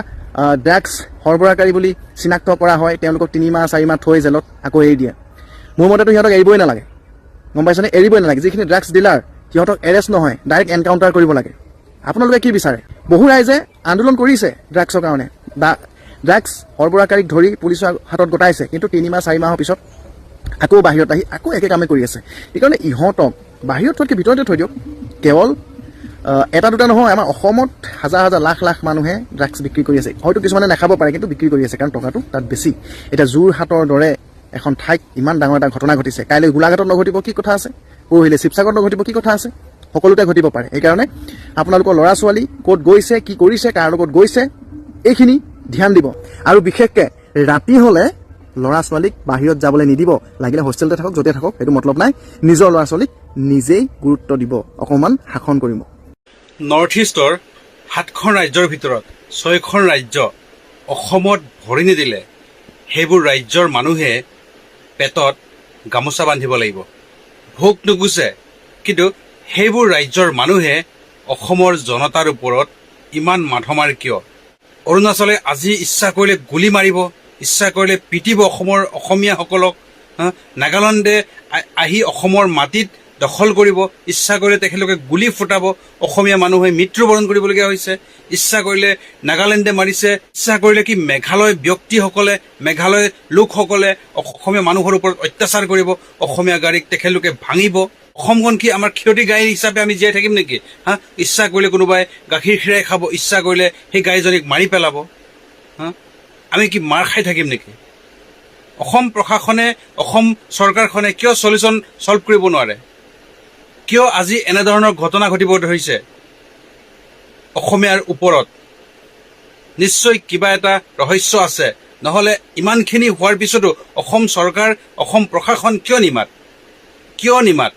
ড্ৰাগছ সৰবৰাহকাৰী বুলি চিনাক্ত কৰা হয় তেওঁলোকক 3 মাহ 4 মাহ থৈ জেলত আকৌ এৰি দিয়ে। মোৰ মতেতো সিহঁতক এৰিবই নালাগে, গম পাইছেনে? এৰিবই নালাগে। যিখিনি ড্ৰাগছ ডিলাৰ সিহঁতক এৰেষ্ট নহয়, ডাইৰেক্ট এনকাউণ্টাৰ কৰিব লাগে। আপোনালোকে কি বিচাৰে? বহু ৰাইজে আন্দোলন কৰিছে ড্ৰাগছৰ কাৰণে, ড্ৰাগছ সৰবৰাহকাৰীক ধৰি পুলিচৰ হাতত গতাইছে, কিন্তু 3 মাহ 4 মাহৰ পিছত আকৌ বাহিৰত আহি আকৌ একে কামেই কৰি আছে। সেইকাৰণে ইহঁতক বাহিৰত থোৱাতকৈ ভিতৰতে থৈ দিয়ক। কেৱল এটা দুটা নহয়, আমাৰ অসমত হাজাৰ হাজাৰ লাখ লাখ মানুহে ড্ৰাগছ বিক্ৰী কৰি আছে। হয়তো কিছুমানে নাখাব পাৰে, কিন্তু বিক্ৰী কৰি আছে, কাৰণ টকাটো তাত বেছি। এতিয়া যোৰহাটৰ দৰে এখন ঠাইত ইমান ডাঙৰ এটা ঘটনা ঘটিছে, কাইলৈ গোলাঘাটত নঘটিব কি কথা আছে? পৰহিলে শিৱসাগৰত নঘটিব কি কথা আছে? সকলোতে ঘটিব পাৰে। সেইকাৰণে আপোনালোকৰ ল'ৰা ছোৱালী ক'ত গৈছে, কি কৰিছে, কাৰ লগত গৈছে, এইখিনি ধ্যান দিব। আৰু বিশেষকৈ ৰাতি হ'লে ল'ৰা ছোৱালীক বাহিৰত যাবলৈ নিদিব। লাগিলে হোষ্টেলতে থাকক, য'তে থাকক, সেইটো মতলব নাই। নিজৰ ল'ৰা ছোৱালীক নিজেই গুৰুত্ব দিব, অকণমান শাসন কৰিব। নৰ্থ ইষ্টৰ 7খন ৰাজ্যৰ ভিতৰত 6খন ৰাজ্য অসমত ভৰি নিদিলে সেইবোৰ ৰাজ্যৰ মানুহে পেটত গামোচা বান্ধিব লাগিব। ভোক নুগুচে, কিন্তু সেইবোৰ ৰাজ্যৰ মানুহে অসমৰ জনতাৰ ওপৰত ইমান মাধমাৰ কিয়? অৰুণাচলে আজি ইচ্ছা কৰিলে গুলি মাৰিব, ইচ্ছা কৰিলে পিটিব অসমীয়াসকলক। নাগালেণ্ডে আহি অসমৰ মাটিত দখল কৰিব, ইচ্ছা কৰিলে তেখেতলোকে গুলি ফুটাব, অসমীয়া মানুহে মৃত্যুবৰণ কৰিবলগীয়া হৈছে। ইচ্ছা কৰিলে নাগালেণ্ডে মাৰিছে, ইচ্ছা কৰিলে কি মেঘালয় ব্যক্তিসকলে, মেঘালয় লোকসকলে অসমীয়া মানুহৰ ওপৰত অত্যাচাৰ কৰিব, অসমীয়া গাড়ীক তেখেতলোকে ভাঙিব। অসমখন কি আমাৰ ক্ষতি গাই হিচাপে আমি জীয়াই থাকিম নেকি? ইচ্ছা কৰিলে কোনোবাই গাখীৰ খীৰাই খাব, ইচ্ছা কৰিলে সেই গাইজনীক মাৰি পেলাব। আমি কি মাৰ খাই থাকিম নেকি? অসম প্ৰশাসনে, অসম চৰকাৰখনে কিয় চলিউশ্যন ছল্ভ কৰিব নোৱাৰে? কিয় আজি এনেধৰণৰ ঘটনা ঘটিব ধৰিছে অসমীয়াৰ ওপৰত? নিশ্চয় কিবা এটা ৰহস্য আছে, নহ'লে ইমানখিনি হোৱাৰ পিছতো অসম চৰকাৰ, অসম প্ৰশাসন কিয় নিমাত? কিয় নিমাত?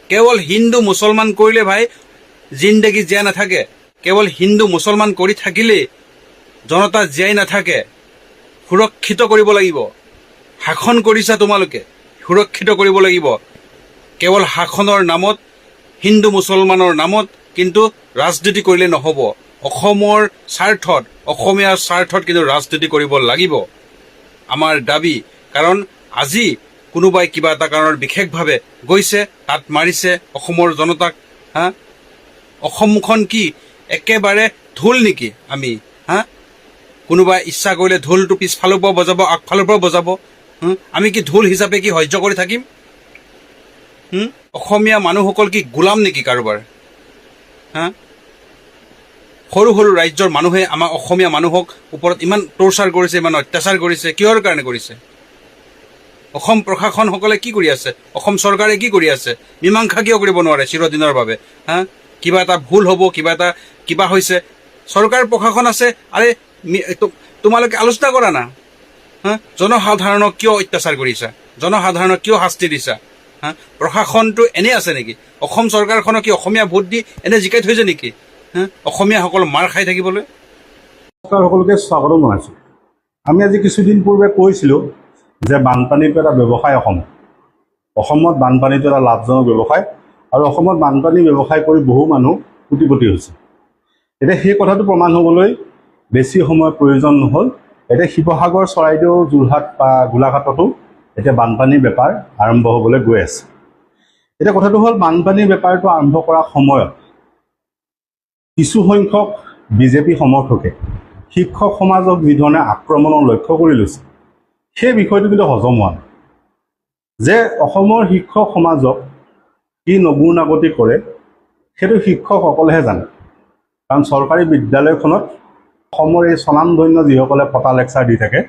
কেৱল হিন্দু মুছলমান কৰিলে ভাই জিন্দগী জীয়াই নাথাকে। কেৱল হিন্দু মুছলমান কৰি থাকিলেই জনতা জীয়াই নাথাকে। সুৰক্ষিত কৰিব লাগিব। শাসন কৰিছা তোমালোকে, সুৰক্ষিত কৰিব লাগিব। কেৱল শাসনৰ নামত, হিন্দু মুছলমানৰ নামত কিন্তু ৰাজনীতি কৰিলে নহ'ব। অসমৰ স্বাৰ্থত, অসমীয়াৰ স্বাৰ্থত কিন্তু ৰাজনীতি কৰিব লাগিব, আমাৰ দাবী। কাৰণ আজি কোনোবাই কিবা এটা কাৰণত বিশেষভাৱে গৈছে, তাত মাৰিছে অসমৰ জনতাক। অসমখন কি একেবাৰে ধুল নেকি? আমি কোনোবাই ইচ্ছা কৰিলে ঢোলটো পিছফালৰ পৰা বজাব, আগফালৰ পৰা বজাব। আমি কি ঢোল হিচাপে কি সহ্য কৰি থাকিম? অসমীয়া মানুহসকল কি গোলাম নেকি কাৰোবাৰ? সৰু সৰু ৰাজ্যৰ মানুহে আমাৰ অসমীয়া মানুহক ওপৰত ইমান টৰ্চাৰ কৰিছে, ইমান অত্যাচাৰ কৰিছে, কিহৰ কাৰণে কৰিছে? অসম প্ৰশাসনসকলে কি কৰি আছে? অসম চৰকাৰে কি কৰি আছে? মীমাংসা কিয় কৰিব নোৱাৰে চিৰদিনৰ বাবে? কিবা এটা ভুল হ'ব, কিবা হৈছে, চৰকাৰ প্ৰশাসন আছে, আৰে তোমালোকে আলোচনা কৰা না। জনসাধাৰণক কিয় অত্যাচাৰ কৰিছা? জনসাধাৰণক কিয় শাস্তি দিছা? প্ৰশাসনটো এনে আছে নেকি? অসম চৰকাৰখনক কি অসমীয়া ভোট দি এনে জিকাই থৈছে নেকি? অসমীয়াসকল মাৰ খাই থাকিবলৈ? সকলোকে স্বাগতম জনাইছোঁ। আমি আজি কিছুদিন পূৰ্বে কৈছিলোঁ যে বানপানীটো এটা ব্যৱসায় অসমত বানপানীটো এটা লাভজনক ব্যৱসায়, আৰু অসমত বানপানী ব্যৱসায় কৰি বহু মানুহ কোটিপতি হৈছে। এতিয়া সেই কথাটো প্ৰমাণ হ'বলৈ বেছি সময়ৰ প্ৰয়োজন নহ'ল। এতিয়া শিৱসাগৰ, চৰাইদেউ, যোৰহাট বা গোলাঘাটতো এতিয়া বানপানীৰ বেপাৰ আৰম্ভ হ'বলৈ গৈ আছে। এতিয়া কথাটো হ'ল, বানপানীৰ বেপাৰটো আৰম্ভ কৰাৰ সময়ত কিছু সংখ্যক বিজেপি সমৰ্থকে শিক্ষক সমাজক যিধৰণে আক্ৰমণৰ লক্ষ্য কৰি লৈছে, সেই বিষয়টো কিন্তু হজম হোৱা নাই। যে অসমৰ শিক্ষক সমাজক কি নগুণাগতি কৰে সেইটো শিক্ষকসকলেহে জানে। কাৰণ চৰকাৰী বিদ্যালয়খনত অসমৰ এই স্বনামধন্য যিসকলে ফটা লেকচাৰ দি থাকে,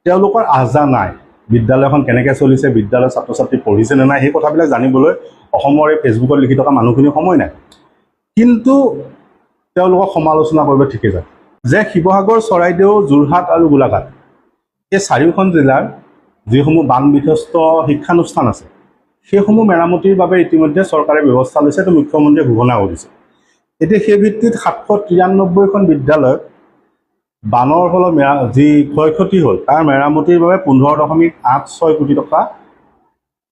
তেওঁলোকৰ আহ্জা নাই বিদ্যালয়খন কেনেকৈ চলিছে, বিদ্যালয়ৰ ছাত্ৰ ছাত্ৰী পঢ়িছে নে নাই, সেই কথাবিলাক জানিবলৈ অসমৰ এই ফেচবুকত লিখি থকা মানুহখিনিৰ সময় নাই। কিন্তু তেওঁলোকক সমালোচনা কৰিব ঠিকেই যায় যে শিৱসাগৰ, চৰাইদেউ, যোৰহাট আৰু গোলাঘাট এই চাৰিওখন জিলাৰ যিসমূহ বান বিধ্বস্ত শিক্ষানুষ্ঠান আছে, সেইসমূহ মেৰামতিৰ বাবে ইতিমধ্যে চৰকাৰে ব্যৱস্থা লৈছে, এইটো মুখ্যমন্ত্ৰীয়ে ঘোষণা কৰিছে। এতিয়া সেই ভিত্তিত 793খন বিদ্যালয়ত বানৰ ফলত যি ক্ষয়ক্ষতি হ'ল তাৰ মেৰামতিৰ বাবে 15.86 কোটি টকা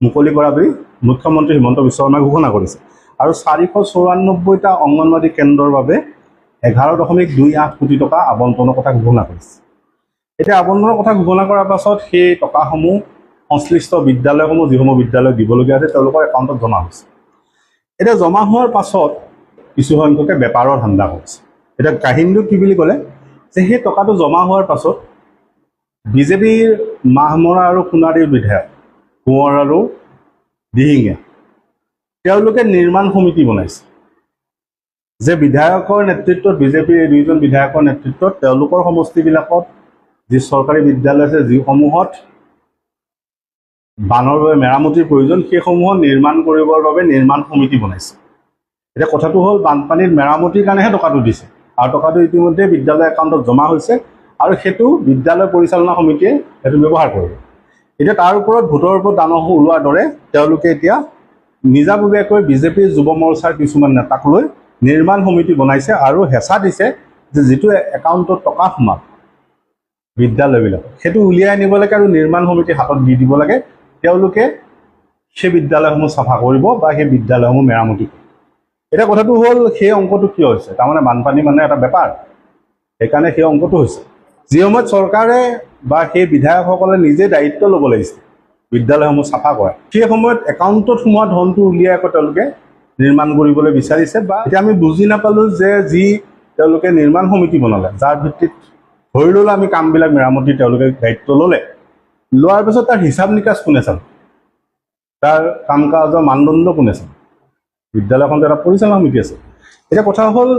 মুকলি কৰা বুলি মুখ্যমন্ত্ৰী হিমন্ত বিশ্ব শৰ্মাই ঘোষণা কৰিছে। আৰু 494টা অংগনবাড়ী কেন্দ্ৰৰ বাবে 11.28 কোটি টকা আবণ্টনৰ কথা ঘোষণা কৰিছে। এতিয়া আবণ্টনৰ কথা ঘোষণা কৰাৰ পাছত সেই টকাসমূহ সংশ্লিষ্ট বিদ্যালয়সমূহ, যিসমূহ বিদ্যালয় দিবলগীয়া আছে, তেওঁলোকৰ একাউণ্টত জমা হৈছে। এতিয়া জমা হোৱাৰ পাছত কিছুসংখ্যকে বেপাৰৰ ধান্দা কৰিছে। এতিয়া কাহিনীটো কি বুলি ক'লে, যে সেই টকাটো জমা হোৱাৰ পাছত বিজেপিৰ মাহমৰা আৰু সোণাৰীৰ বিধায়ক কোঁৱৰ আৰু দিহিঙীয়া তেওঁলোকে নিৰ্মাণ সমিতি বনাইছে। যে বিধায়কৰ নেতৃত্বত, বিজেপিৰ এই দুইজন বিধায়কৰ নেতৃত্বত তেওঁলোকৰ সমষ্টিবিলাকত যি চৰকাৰী বিদ্যালয় আছে, যিসমূহত বানৰ বাবে মেৰামতিৰ প্ৰয়োজন, সেইসমূহত নিৰ্মাণ কৰিবৰ বাবে নিৰ্মাণ সমিতি বনাইছে। এতিয়া কথাটো হ'ল, বানপানীত মেৰামতিৰ কাৰণেহে টকাটো দিছে, আৰু টকাটো ইতিমধ্যে বিদ্যালয় একাউণ্টত জমা হৈছে, আৰু সেইটো বিদ্যালয় পৰিচালনা সমিতিয়ে সেইটো ব্যৱহাৰ কৰিব। এতিয়া তাৰ ওপৰত ভোটৰ ওপৰত দানহ ওলোৱাৰ দৰে তেওঁলোকে এতিয়া নিজাববীয়াকৈ বিজেপিৰ যুৱ মৰ্চাৰ কিছুমান নেতাক লৈ নিৰ্মাণ সমিতি বনাইছে, আৰু হেঁচা দিছে যে যিটো একাউণ্টত টকা সোমাল বিদ্যালয়বিলাক, সেইটো উলিয়াই আনিব লাগে আৰু নিৰ্মাণ সমিতিৰ হাতত দি দিব লাগে। তেওঁলোকে সেই বিদ্যালয়সমূহ চাফা কৰিব বা সেই বিদ্যালয়সমূহ মেৰামতি কৰিব। এতিয়া কথাটো হ'ল, সেই অংকটো কিয় হৈছে? তাৰমানে বানপানী মানে এটা বেপাৰ, সেইকাৰণে সেই অংকটো হৈছে। যি সময়ত চৰকাৰে বা সেই বিধায়কসকলে নিজে দায়িত্ব ল'ব লাগিছিল বিদ্যালয়সমূহ চাফা কৰা, সেই সময়ত একাউণ্টত সোমোৱা ধনটো উলিয়াই আকৌ তেওঁলোকে নিৰ্মাণ কৰিবলৈ বিচাৰিছে। বা এতিয়া আমি বুজি নাপালোঁ যে যি তেওঁলোকে নিৰ্মাণ সমিতি বনালে, যাৰ ভিত্তিত ধৰি ল'লে আমি কামবিলাক মেৰামতি তেওঁলোকে দায়িত্ব ল'লে, লোৱাৰ পিছত তাৰ হিচাপ নিকাচ কোনে চাব, তাৰ কাম কাজৰ মানদণ্ড কোনে চাব? বিদ্যালয়খনটো এটা পৰিচালনা সমিতি আছে। এতিয়া কথা হ'ল,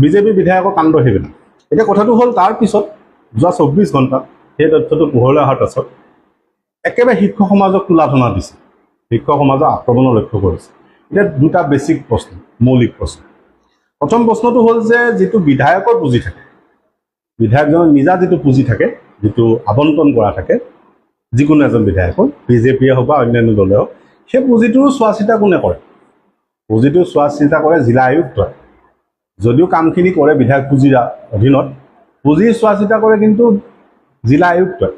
বিজেপি বিধায়কৰ কাণ্ড সেইবিলাক। এতিয়া কথাটো হ'ল, তাৰ পিছত যোৱা 24 ঘণ্টাত সেই তথ্যটো পোহৰলৈ অহাৰ পাছত একেবাৰে শিক্ষক সমাজক তোলা-ধনা দিছে, শিক্ষক সমাজৰ আক্ৰমণৰ লক্ষ্য কৰিছে। এতিয়া দুটা বেছিক প্ৰশ্ন, মৌলিক প্ৰশ্ন। প্ৰথম প্ৰশ্নটো হ'ল যে যিটো বিধায়কৰ পুঁজি থাকে, বিধায়কজনৰ নিজা যিটো পুঁজি থাকে, যিটো আবণ্টন কৰা থাকে যিকোনো এজন বিধায়কৰ, বিজেপিয়ে হওক বা অন্যান্য দলে হওক, সেই পুঁজিটোৰো চোৱা চিতা কোনে কৰে? পুঁজিটো চোৱা চিতা কৰে জিলা আয়ুক্তই। যদিও কামখিনি কৰে বিধায়ক পুঁজিৰ অধীনত, পুঁজি চোৱা চিতা কৰে কিন্তু জিলা আয়ুক্তই।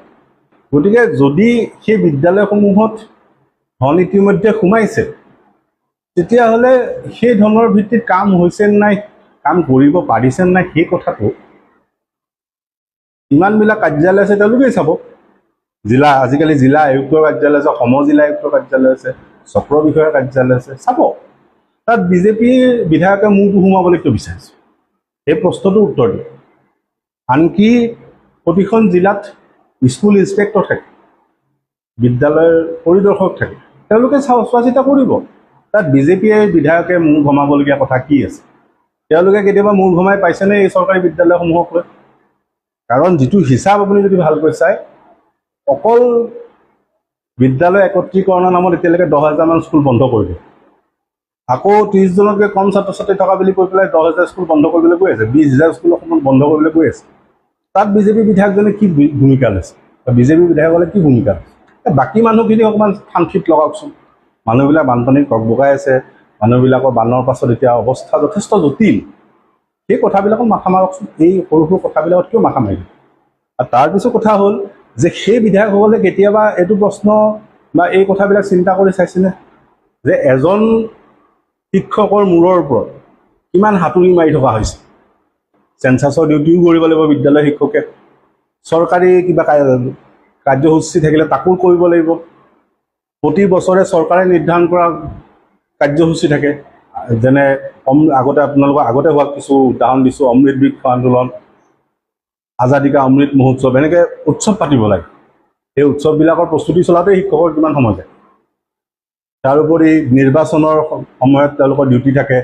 গতিকে যদি সেই বিদ্যালয়সমূহত ধন ইতিমধ্যে সোমাইছে, তেতিয়াহ'লে সেই ধনৰ ভিত্তিত কাম হৈছে নাই, কাম কৰিব পাৰিছে নাই, সেই কথাটো ইমানবিলাক কাৰ্যালয় আছে তেওঁলোকেই চাব। আজিকালি জিলা আয়ুক্তৰ কাৰ্যালয় আছে, সমজিলা আয়ুক্তৰ কাৰ্যালয় আছে, চক্ৰ বিষয়াৰ কাৰ্যালয় আছে, চাব। তাত বিজেপিৰ বিধায়কে মূৰটো সোমাবলৈ কিয় বিচাৰিছে? সেই প্ৰশ্নটোৰ উত্তৰ দিয়ে। আনকি প্ৰতিখন জিলাত স্কুল ইনস্পেক্টৰ থাকে, বিদ্যালয়ৰ পৰিদৰ্শক থাকে, তেওঁলোকে চোৱা চিতা কৰিব। তাত বিজেপিয়ে বিধায়কে মূৰ ঘমাবলগীয়া কথা কি আছে? তেওঁলোকে কেতিয়াবা মূৰ ঘমাই পাইছেনে এই চৰকাৰী বিদ্যালয়সমূহক লৈ? কাৰণ যিটো হিচাপ আপুনি যদি ভালকৈ চায়, অকল বিদ্যালয় একত্ৰীকৰণৰ নামত এতিয়ালৈকে 10,000মান স্কুল বন্ধ কৰিলে। আকৌ 30জনতকৈ কম ছাত্ৰ ছাত্ৰী থকা বুলি কৈ পেলাই 10,000 স্কুল বন্ধ কৰিবলৈ গৈ আছে, 20,000 স্কুল অসমত বন্ধ কৰিবলৈ গৈ আছে। তাত বিজেপি বিধায়কজনে কি ভূমিকা লৈছে? বিজেপি বিধায়কসকলে কি ভূমিকা লৈছে? বাকী মানুহখিনি অকণমান শান্তিত লগাওকচোন। মানুহবিলাক বানপানীত ককবকাই আছে, মানুহবিলাকৰ বানৰ পাছত এতিয়া অৱস্থা যথেষ্ট জটিল। সেই কথাবিলাকত মাথা মাৰকচোন। এই সৰু সৰু কথাবিলাকত কিয় মাথা মাৰিব? আৰু তাৰপিছত কথা হ'ল যে সেই বিধায়কসকলে কেতিয়াবা এইটো প্ৰশ্ন বা এই কথাবিলাক চিন্তা কৰি চাইছেনে যে এজন শিক্ষকৰ মূৰৰ ওপৰত কিমান হাতুৰি মাৰি থকা হৈছে? চেঞ্চাছৰ ডিউটিও কৰিব লাগিব বিদ্যালয় শিক্ষকে, চৰকাৰী কিবা কাৰ্যসূচী থাকিলে তাকো কৰিব লাগিব। প্ৰতি বছৰে চৰকাৰে নিৰ্ধাৰণ কৰা কাৰ্যসূচী থাকে, যেনে আগতে আপোনালোকৰ আগতে হোৱা কিছু উদাহৰণ দিছোঁ, অমৃত বৃক্ষ আন্দোলন, আজাদী কা অমৃত মহোৎসৱ, এনেকৈ উৎসৱ পাতিব লাগে। সেই উৎসৱবিলাকৰ প্ৰস্তুতি চলাওঁতে শিক্ষকৰ কিমান সময় যায়। তাৰোপৰি নিৰ্বাচনৰ সময়ত তেওঁলোকৰ ডিউটি থাকে,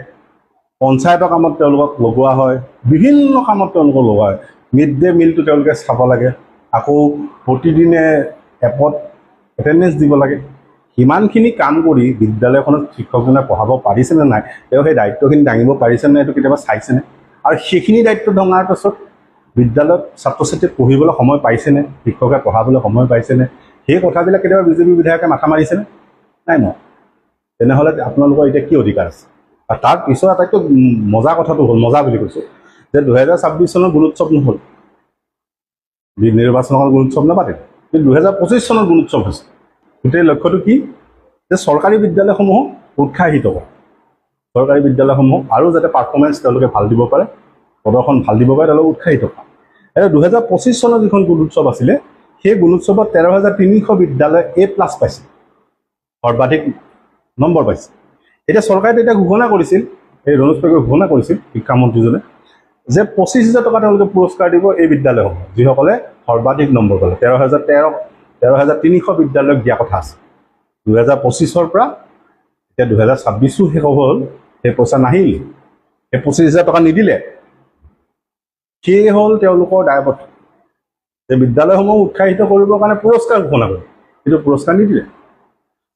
পঞ্চায়তৰ কামত তেওঁলোকক লগোৱা হয়, বিভিন্ন কামত তেওঁলোকক লগোৱা হয়। মিড ডে মিলটো তেওঁলোকে চাব লাগে, আকৌ প্ৰতিদিনে এপত এটেণ্ডেঞ্চ দিব লাগে। সিমানখিনি কাম কৰি বিদ্যালয়খনত শিক্ষকজনে পঢ়াব পাৰিছেনে নাই, তেওঁ সেই দায়িত্বখিনি দাঙিব পাৰিছেনে এইটো কেতিয়াবা চাইছেনে? আৰু সেইখিনি দায়িত্ব দঙাৰ পাছত বিদ্যালয়ত ছাত্ৰ ছাত্ৰীয়ে পঢ়িবলৈ সময় পাইছেনে, শিক্ষকে পঢ়াবলৈ সময় পাইছেনে, সেই কথাবিলাক কেতিয়াবা বিজেপি বিধায়কে মাথা মাৰিছেনে? নাই ন। তেনেহ'লে আপোনালোকৰ এতিয়া কি অধিকাৰ আছে? আৰু তাৰ পিছত আটাইতকৈ মজা কথাটো হ'ল, মজা বুলি কৈছোঁ, যে 2026 চনৰ গুণোৎসৱ নহ'ল, নিৰ্বাচনৰ গুণোৎসৱ নাপাতিল, কিন্তু 2025 চনৰ গুণোৎসৱ হৈছে। গোটেই লক্ষ্যটো কি? যে চৰকাৰী বিদ্যালয়সমূহক উৎসাহিত কৰা, চৰকাৰী বিদ্যালয়সমূহক আৰু যাতে পাৰফৰ্মেঞ্চ তেওঁলোকে ভাল দিব পাৰে, প্ৰদৰ্শন ভাল দিব পাৰে, তেওঁলোকে উৎসাহিত কৰা। আৰু 2025 চনৰ যিখন গুণোৎসৱ আছিলে, সেই গুণোৎসৱত 13,300 বিদ্যালয় A+ পাইছে, সৰ্বাধিক নম্বৰ পাইছে। এতিয়া চৰকাৰে তেতিয়া ঘোষণা কৰিছিল, এই ৰণোজ পেগুৱে ঘোষণা কৰিছিল শিক্ষামন্ত্ৰীজনে, যে 25,000 টকা তেওঁলোকে পুৰস্কাৰ দিব এই বিদ্যালয়সমূহ যিসকলে সৰ্বাধিক নম্বৰ পালে। 13,300 বিদ্যালয়ক দিয়া কথা আছে 2025 পৰা। এতিয়া 2026 শেষ হ'ল, সেই পইচা নাহিল, সেই 25,000 টকা নিদিলে। সেয়ে হ'ল তেওঁলোকৰ দায়বদ্ধ যে বিদ্যালয়সমূহ উৎসাহিত কৰিবৰ কাৰণে পুৰস্কাৰ ঘোষণা কৰে, কিন্তু পুৰস্কাৰ নিদিলে।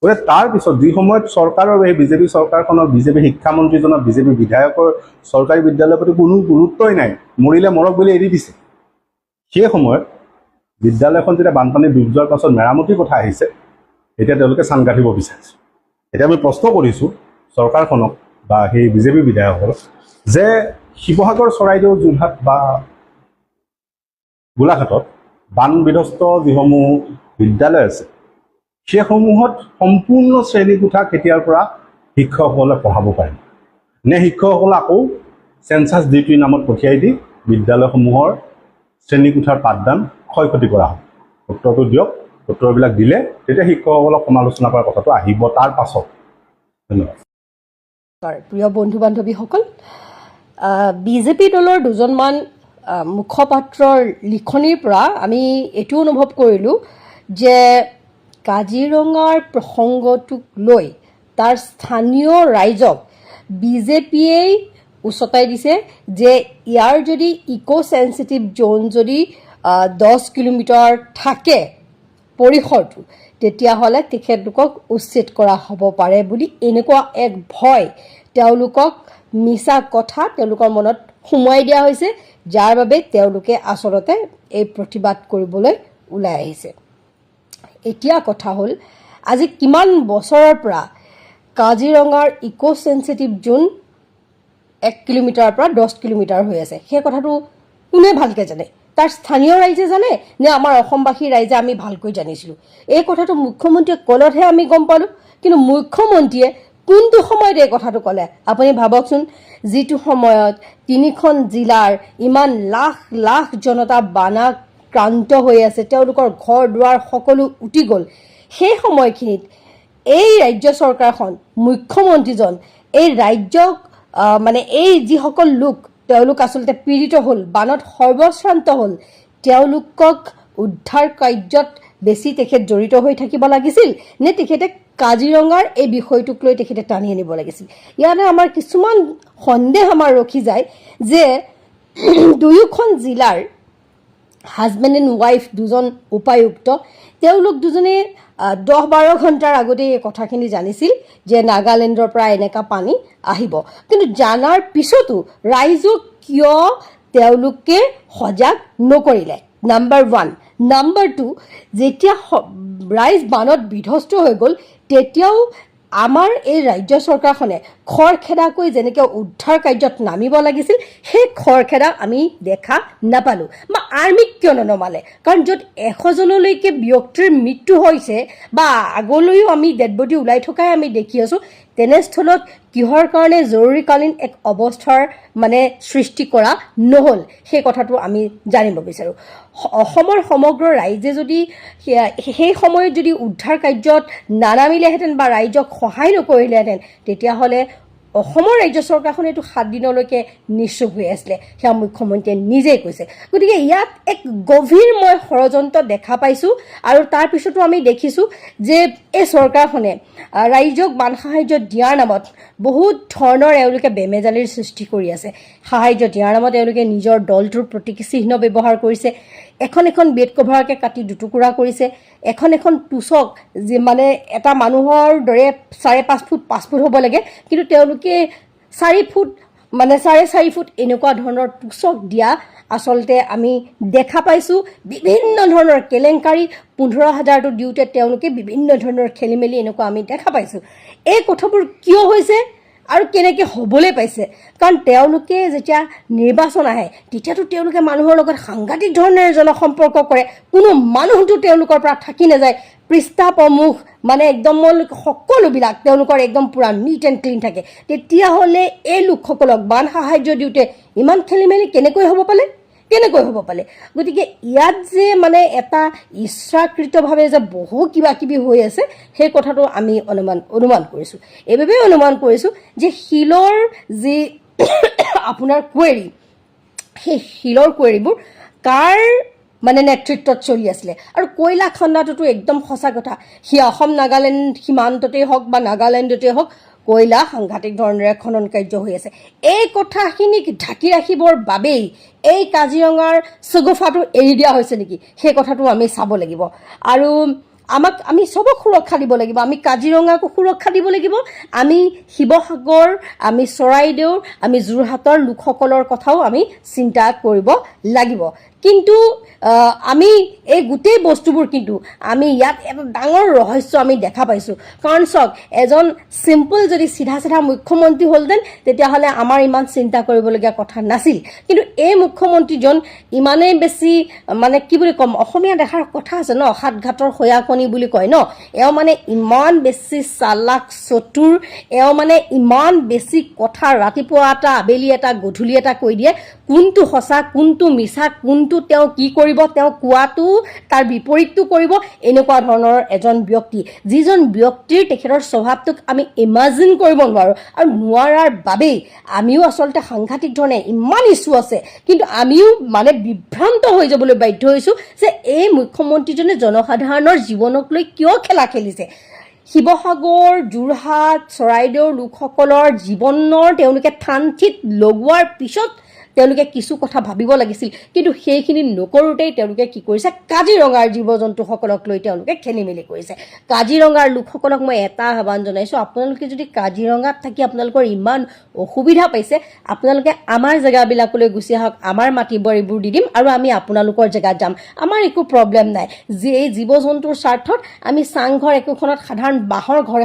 গতিকে তাৰপিছত যি সময়ত চৰকাৰৰ এই বিজেপি চৰকাৰখনৰ, বিজেপি শিক্ষামন্ত্ৰীজনৰ, বিজেপি বিধায়কৰ চৰকাৰী বিদ্যালয়ৰ প্ৰতি কোনো গুৰুত্বই নাই, মৰিলে মৰক বুলি এৰি দিছে, সেই সময়ত বিদ্যালয়খন যেতিয়া বানপানী ডুব যোৱাৰ পাছত মেৰামতিৰ কথা আহিছে, এতিয়া তেওঁলোকে চান কাটিব বিচাৰিছে। এতিয়া আমি প্ৰশ্ন কৰিছোঁ চৰকাৰখনক বা সেই বিজেপি বিধায়কসকলক যে শিৱসাগৰ, চৰাইদেউ, যোৰহাট বা গোলাঘাটত বান বিধ্বস্ত যিসমূহ বিদ্যালয় আছে, সেইসমূহত সম্পূৰ্ণ শ্ৰেণীকোঠা কেতিয়াৰ পৰা শিক্ষকসকলে পঢ়াব পাৰে নে শিক্ষকসকলে আকৌ চেঞ্চাছ ডিউটিৰ নামত পঠিয়াই দি বিদ্যালয়সমূহৰ শ্ৰেণীকোঠাৰ পাঠদান ক্ষয়ক্ষতি কৰা হয়? উত্তৰটো দিয়ক। উত্তৰবিলাক দিলে তেতিয়া শিক্ষকসকলক সমালোচনা কৰাৰ কথাটো আহিব তাৰ পাছত। ধন্যবাদ। প্ৰিয় বন্ধু বান্ধৱীসকল, বিজেপি দলৰ দুজনমান মুখপাত্ৰৰ লিখনিৰ পৰা আমি এইটো অনুভৱ কৰিলোঁ যে কাজিৰঙাৰ প্ৰসংগটোক লৈ তাৰ স্থানীয় ৰাইজক বিজেপিয়েই উচতাই দিছে যে ইয়াৰ যদি ইক' চেঞ্চিটিভ জ'ন যদি 10 কিলোমিটাৰ থাকে পৰিসৰটো, তেতিয়াহ'লে তেখেতলোকক উচ্ছেদ কৰা হ'ব পাৰে বুলি এনেকুৱা এক ভয়, তেওঁলোকক মিছা কথা তেওঁলোকৰ মনত সোমোৱাই দিয়া হৈছে, যাৰ বাবে তেওঁলোকে আচলতে এই প্ৰতিবাদ কৰিবলৈ ওলাই আহিছে। এতিয়া কথা হ'ল, আজি কিমান বছৰৰ পৰা কাজিৰঙাৰ ইক' চেঞ্চিটিভ জ'ন 1 কিলোমিটাৰৰ পৰা 10 কিলোমিটাৰ হৈ আছে? সেই কথাটো কোনে ভালকৈ জানে? তাৰ স্থানীয় ৰাইজে জানে নে আমাৰ অসমবাসী ৰাইজে আমি ভালকৈ জানিছিলোঁ? এই কথাটো মুখ্যমন্ত্ৰীয়ে ক'লতহে আমি গম পালোঁ, কিন্তু মুখ্যমন্ত্ৰীয়ে কোনটো সময়ত এই কথাটো ক'লে আপুনি ভাবকচোন। যিটো সময়ত 3খন জিলাৰ ইমান লাখ লাখ জনতা বানাক্ৰান্ত হৈ আছে, তেওঁলোকৰ ঘৰ দুৱাৰ সকলো উটি গ'ল, সেই সময়খিনিত এই ৰাজ্য চৰকাৰখন, মুখ্যমন্ত্ৰীজন এই ৰাজ্যক এই যিসকল লোক তেওঁলোক আচলতে পীড়িত হ'ল, বানত সৰ্বশ্ৰান্ত হ'ল, তেওঁলোকক উদ্ধাৰ কাৰ্যত বেছি তেখেত জড়িত হৈ থাকিব লাগিছিল নে তেখেতে কাজিৰঙাৰ এই বিষয়টোক লৈ তেখেতে টানি আনিব লাগিছিল। ইয়াতে আমাৰ কিছুমান সন্দেহ আমাৰ ৰখি যায় যে দুয়োখন জিলাৰ হাজবেণ্ড এণ্ড ৱাইফ দুজন উপায়ুক্ত তেওঁলোক দুজনে 10-12 ঘণ্টাৰ আগতে এই কথাখিনি জানিছিল যে নাগালেণ্ডৰ পৰা এনেকুৱা পানী আহিব, কিন্তু জানাৰ পিছতো ৰাইজক কিয় তেওঁলোকে সজাগ নকৰিলে? নাম্বাৰ 1। নাম্বাৰ 2, যেতিয়া ৰাইজ বানত বিধ্বস্ত হৈ গ'ল তেতিয়াও আমাৰ এই ৰাজ্য চৰকাৰখনে খৰখেদাকৈ যেনেকৈ উদ্ধাৰ কাৰ্যত নামিব লাগিছিল সেই খৰখেদা আমি দেখা নাপালোঁ। বা আৰ্মিক কিয় ননমালে? কাৰণ য'ত 100জনলৈকে ব্যক্তিৰ মৃত্যু হৈছে বা আগলৈও আমি ডেড বডি ওলাই থকাই আমি দেখি আছোঁ, তেনেস্থলত কিহৰ কাৰণে জৰুৰীকালীন এক অৱস্থাৰ সৃষ্টি কৰা নহ'ল সেই কথাটো আমি জানিব বিচাৰোঁ। অসমৰ সমগ্ৰ ৰাইজে যদি সেই সময়ত যদি উদ্ধাৰ কাৰ্যত নানামিলেহেঁতেন বা ৰাইজক সহায় নকৰিলেহেঁতেন তেতিয়াহ'লে অসমৰ ৰাজ্য চৰকাৰখনে এইটো 7 দিনলৈকে নিশ্চুপ হৈ আছিলে, সেয়া মুখ্যমন্ত্ৰীয়ে নিজেই কৈছে। গতিকে ইয়াত এক গভীৰ মই ষড়যন্ত্ৰ দেখা পাইছোঁ আৰু তাৰপিছতো আমি দেখিছোঁ যে এই চৰকাৰখনে ৰাইজক বান সাহাৰ্য দিয়াৰ নামত বহুত ধৰণৰ এওঁলোকে বেমেজালিৰ সৃষ্টি কৰি আছে। সাহাৰ্য দিয়াৰ নামত এওঁলোকে নিজৰ দলটোৰ প্ৰতীকচিহ্ন ব্যৱহাৰ কৰিছে, এখন বেড কভাৰকে কাটি দুটুকুৰা কৰিছে, এখন টুচক এটা মানুহৰ দৰে 5.5 ফুট 5 ফুট হ'ব লাগে, কিন্তু তেওঁলোকে 4 ফুট 4.5 ফুট এনেকুৱা ধৰণৰ টুচক দিয়া আচলতে আমি দেখা পাইছোঁ। বিভিন্ন ধৰণৰ কেলেংকাৰী 15,000টো দিওঁতে তেওঁলোকে বিভিন্ন ধৰণৰ খেলিমেলি এনেকুৱা আমি দেখা পাইছোঁ। এই কথাবোৰ কিয় হৈছে আৰু কেনেকৈ হ'বলৈ পাইছে? কাৰণ তেওঁলোকে যেতিয়া নিৰ্বাচন আহে তেতিয়াতো তেওঁলোকে মানুহৰ লগত সাংঘাতিক ধৰণেৰে জনসম্পৰ্ক কৰে, কোনো মানুহটো তেওঁলোকৰ পৰা থাকি নাযায়, পৃষ্ঠা প্ৰমুখ একদম সকলোবিলাক তেওঁলোকৰ একদম পূৰা নিট এণ্ড ক্লিন থাকে। তেতিয়াহ'লে এই লোকসকলক বান সাহাৰ্য দিওঁতে ইমান খেলিমেলি কেনেকৈ হ'ব পালে? গতিকে ইয়াত যে এটা ইচ্ছাকৃতভাৱে যে বহু কিবা কিবি হৈ আছে সেই কথাটো আমি অনুমান কৰিছোঁ। এইবাবেই অনুমান কৰিছোঁ যে শিলৰ যি আপোনাৰ কুৱেৰী, সেই শিলৰ কুৱেৰীবোৰ কাৰ নেতৃত্বত চলি আছিলে। আৰু কয়লা খন্দাটোতো একদম সঁচা কথা, সি অসম নাগালেণ্ড সীমান্ততেই হওক বা নাগালেণ্ডতেই হওক কয়লা সাংঘাতিক ধৰণেৰে খনন কাৰ্য হৈ আছে। এই কথাখিনিক ঢাকি ৰাখিবৰ বাবেই এই কাজিৰঙাৰ চুগুফাটো এৰি দিয়া হৈছে নেকি সেই কথাটো আমি চাব লাগিব। আৰু আমি চবক সুৰক্ষা দিব লাগিব, আমি কাজিৰঙাকো সুৰক্ষা দিব লাগিব, আমি শিৱসাগৰ, আমি চৰাইদেউ, আমি যোৰহাটৰ লোকসকলৰ কথাও আমি চিন্তা কৰিব লাগিব। কিন্তু আমি এই গোটেই বস্তুবোৰ কিন্তু আমি ইয়াত এটা ডাঙৰ ৰহস্য আমি দেখা পাইছোঁ। কাৰণ চাওক, এজন চিম্পল যদি চিধা মুখ্যমন্ত্ৰী হ'লহেঁতেন তেতিয়াহ'লে আমাৰ ইমান চিন্তা কৰিবলগীয়া কথা নাছিল। কিন্তু এই মুখ্যমন্ত্ৰীজন ইমানেই বেছি কি বুলি ক'ম, অসমীয়া দেখাৰ কথা আছে ন, 7 ঘাটৰ সয়াকণি বুলি কয় ন, এওঁ ইমান বেছি চালাক চতুৰ, এওঁ ইমান বেছি কথা ৰাতিপুৱা এটা আবেলি এটা গধূলি এটা কৈ দিয়ে, কোনটো সঁচা কোনটো মিছা, কোনটো তেওঁ কি কৰিব, তেওঁ কোৱাটো তাৰ বিপৰীতটো কৰিব, এনেকুৱা ধৰণৰ এজন ব্যক্তি, যিজন ব্যক্তিৰ তেখেতৰ স্বভাৱটোক আমি ইমাজিন কৰিব নোৱাৰোঁ। আৰু নোৱাৰাৰ বাবেই আমিও আচলতে সাংঘাতিক ধৰণে ইমান ইছ্যু আছে, কিন্তু আমিও বিভ্ৰান্ত হৈ যাবলৈ বাধ্য হৈছোঁ যে এই মুখ্যমন্ত্ৰীজনে জনসাধাৰণৰ জীৱনক লৈ কিয় খেলা খেলিছে। শিৱসাগৰ, যোৰহাট, চৰাইদেউৰ লোকসকলৰ জীৱনৰ তেওঁলোকে থান থিত লগোৱাৰ পিছত তেওঁলোকে কিছু কথা ভাবিব লাগিছিল, কিন্তু সেইখিনি নকৰোঁতেই তেওঁলোকে কি কৰিছে, কাজিৰঙাৰ জীৱ জন্তুসকলক লৈ তেওঁলোকে খেলি মেলি কৰিছে। কাজিৰঙাৰ লোকসকলক মই এটা আহ্বান জনাইছোঁ, আপোনালোকে যদি কাজিৰঙাত থাকি আপোনালোকৰ ইমান অসুবিধা পাইছে, আপোনালোকে আমাৰ জেগাবিলাকলৈ গুচি আহক, আমাৰ মাটি বাৰীবোৰ দি দিম আৰু আমি আপোনালোকৰ জেগাত যাম, আমাৰ একো প্ৰব্লেম নাই। এই জীৱ জন্তুৰ স্বাৰ্থত আমি চাংঘৰ একোখনত, সাধাৰণ বাঁহৰ ঘৰ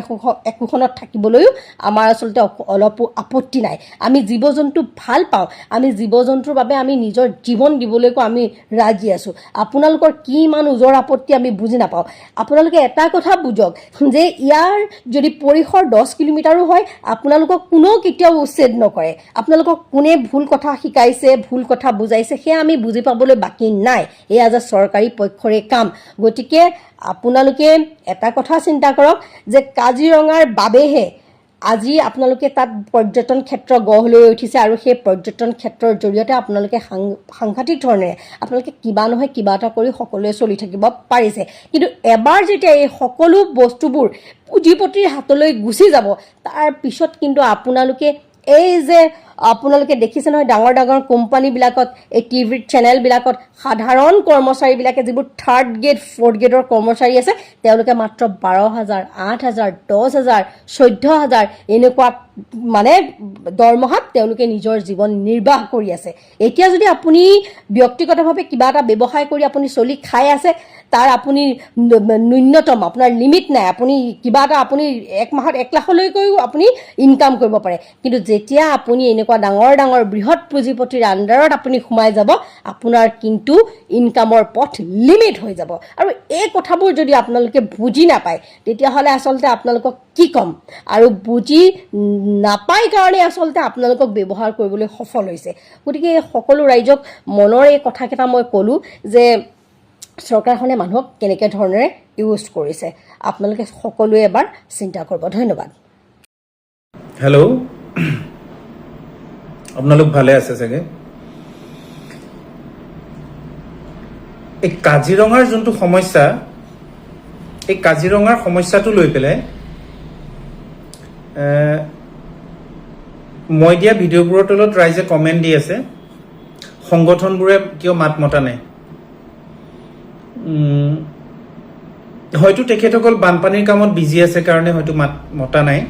একোখনত থাকিবলৈও আমাৰ আচলতে অলপো আপত্তি নাই। আমি জীৱ জন্তু ভাল পাওঁ, আমি জীৱ জন্তুৰ বাবে আমি নিজৰ জীৱন দিবলৈকো আমি ৰাজি আছোঁ। আপোনালোকৰ কি ইমান ওজৰ আপত্তি আমি বুজি নাপাওঁ। আপোনালোকে এটা কথা বুজক যে ইয়াৰ যদি পৰিসৰ 10 কিলোমিটাৰো হয়, আপোনালোকক কোনেও কেতিয়াও উচ্ছেদ নকৰে। আপোনালোকক কোনে ভুল কথা শিকাইছে, ভুল কথা বুজাইছে, সেয়া আমি বুজি পাবলৈ বাকী নাই। এয়া যে চৰকাৰী পক্ষৰে কাম। গতিকে আপোনালোকে এটা কথা চিন্তা কৰক যে কাজিৰঙাৰ বাবেহে আজি আপোনালোকে তাত পৰ্যটন ক্ষেত্ৰ গঢ় লৈ উঠিছে আৰু সেই পৰ্যটন ক্ষেত্ৰৰ জৰিয়তে আপোনালোকে সাংঘাতিক ধৰণেৰে আপোনালোকে কিবা নহয় কিবা এটা কৰি সকলোৱে চলি থাকিব পাৰিছে। কিন্তু এবাৰ যেতিয়া এই সকলো বস্তুবোৰ পুঁজিপতিৰ হাতলৈ গুচি যাব, তাৰ পিছত কিন্তু আপোনালোকে এই যে আপোনালোকে দেখিছে নহয় ডাঙৰ ডাঙৰ কোম্পানীবিলাকত, এই টিভি চেনেলবিলাকত সাধাৰণ কৰ্মচাৰীবিলাকে যিবোৰ 3rd গ্ৰেড 4th গ্ৰেডৰ কৰ্মচাৰী আছে, তেওঁলোকে মাত্ৰ 12,000, 8,000, 10,000, 14,000 এনেকুৱা মানে দৰমহাত তেওঁলোকে নিজৰ জীৱন নিৰ্বাহ কৰি আছে। এতিয়া যদি আপুনি ব্যক্তিগতভাৱে কিবা এটা ব্যৱসায় কৰি আপুনি চলি খাই আছে, তাৰ আপুনি ন্যূনতম আপোনাৰ লিমিট নাই, আপুনি কিবা এটা আপুনি 1 মাহত 1 লাখলৈকৈও আপুনি ইনকাম কৰিব পাৰে। কিন্তু যেতিয়া আপুনি এনেকুৱা ডাঙৰ ডাঙৰ বৃহৎ পুঁজিপতিৰ আণ্ডাৰত আপুনি সোমাই যাব, আপোনাৰ কিন্তু ইনকামৰ পথ লিমিট হৈ যাব। আৰু এই কথাবোৰ যদি আপোনালোকে বুজি নাপায়, তেতিয়াহ'লে আচলতে আপোনালোকক কি ক'ম, আৰু বুজি নাপায় কাৰণে আচলতে আপোনালোকক ব্যৱহাৰ কৰিবলৈ সফল হৈছে। গতিকে এই সকলো ৰাইজক মনৰ এই কথাকেইটা মই ক'লোঁ যে চৰকাৰখনে মানুহক কেনেকৈ ধৰণেৰে ইউজ কৰিছে, আপোনালোকে সকলোৱে এবাৰ চিন্তা কৰিব। ধন্যবাদ। হেল্ল', আপোনালোক ভালে আছে চাগে? এই কাজিৰঙাৰ যোনটো সমস্যা, এই কাজিৰঙাৰ সমস্যাটো লৈ পেলাই মই দিয়া ভিডিঅ'বোৰৰ তলত ৰাইজে কমেণ্ট দি আছে, সংগঠনবোৰে কিয় মাত মতা নাই। হয়তো তেখেতসকল বানপানীৰ কামত বিজি আছে কাৰণে হয়তো মাত মতা নাই,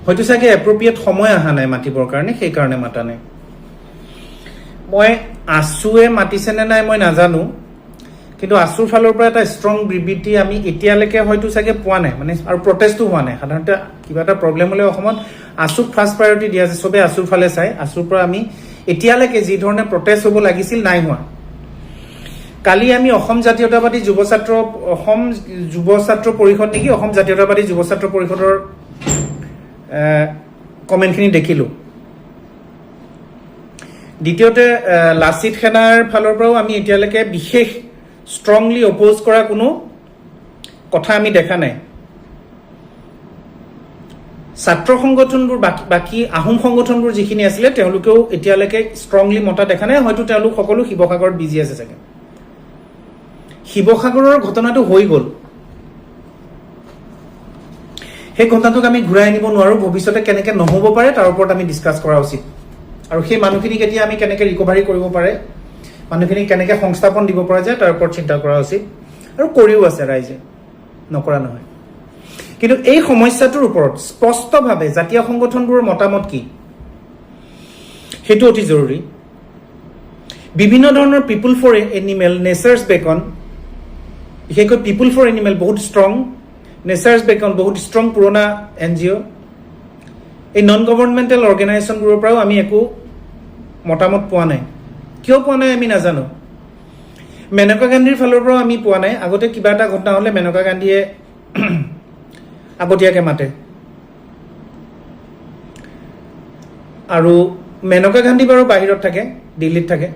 হয়তো চাগে এপ্ৰপ্ৰিয়েট সময় অহা নাই মাতিবৰ কাৰণে, সেইকাৰণে মাতা নাই। মই আছুৱে মাতিছেনে নাই মই নাজানো, কিন্তু আছুৰ ফালৰ পৰা এটা ষ্ট্ৰং বিবৃতি আমি এতিয়ালৈকে হয়তো চাগে পোৱা নাই, মানে আৰু প্ৰটেষ্টো হোৱা নাই। সাধাৰণতে কিবা এটা প্ৰব্লেম হ'লে অসমত আছুক ফাৰ্ষ্ট প্ৰায়ৰিটি দিয়া আছে, চবেই আছুৰ ফালে চাই। আছুৰ পৰা আমি এতিয়ালৈকে যি ধৰণে প্ৰটেষ্ট হ'ব লাগিছিল নাই হোৱা। কালি আমি অসম জাতীয়তাবাদী যুৱ ছাত্ৰ পৰিষদ নেকি, অসম জাতীয়তাবাদী যুৱ ছাত্ৰ পৰিষদৰ কমেণ্টখিনি দেখিলোঁ। দ্বিতীয়তে লাচিত সেনাৰ ফালৰ পৰাও আমি এতিয়ালৈকে বিশেষ ষ্ট্ৰংলি অপ'জ কৰা কোনো কথা আমি দেখা নাই। ছাত্ৰ সংগঠনবোৰ বাকী আহোম সংগঠনবোৰ যিখিনি আছিলে তেওঁলোকেও এতিয়ালৈকে ষ্ট্ৰংলি মতা দেখা নাই। হয়তো তেওঁলোক সকলো শিৱসাগৰত বিজি আছে চাগে। শিৱসাগৰৰ ঘটনাটো হৈ গ'ল, সেই ঘটনাটোক আমি ঘূৰাই আনিব নোৱাৰোঁ। ভৱিষ্যতে কেনেকৈ নহ'ব পাৰে তাৰ ওপৰত আমি ডিছকাছ কৰা উচিত, আৰু সেই মানুহখিনিক এতিয়া আমি কেনেকৈ ৰিকভাৰী কৰিব পাৰে, মানুহখিনিক কেনেকৈ সংস্থাপন দিব পৰা যায় তাৰ ওপৰত চিন্তা কৰা উচিত, আৰু কৰিও আছে ৰাইজে, নকৰা নহয়। কিন্তু এই সমস্যাটোৰ ওপৰত স্পষ্টভাৱে জাতীয় সংগঠনবোৰৰ মতামত কি সেইটো অতি জৰুৰী। বিভিন্ন ধৰণৰ পিপুল ফৰ এনিমেল, নেচাৰ্ছ বেকন, বিশেষকৈ পিপুল ফৰ এনিমেল বহুত ষ্ট্ৰং, নেচাৰ্ছ বেকন বহুত ষ্ট্ৰং পুৰণা NGO, এই নন গভৰ্ণমেণ্টেল অৰ্গেনাইজেশ্যনবোৰৰ পৰাও আমি একো মতামত পোৱা নাই। কিয় পোৱা নাই আমি নাজানো। মেনকা গান্ধীৰ ফালৰ পৰাও আমি পোৱা নাই। আগতে কিবা এটা ঘটনা হ'লে মেনকা গান্ধীয়ে আগতীয়াকৈ মাতে, আৰু মেনকা গান্ধী বাৰু বাহিৰত থাকে, দিল্লীত থাকে।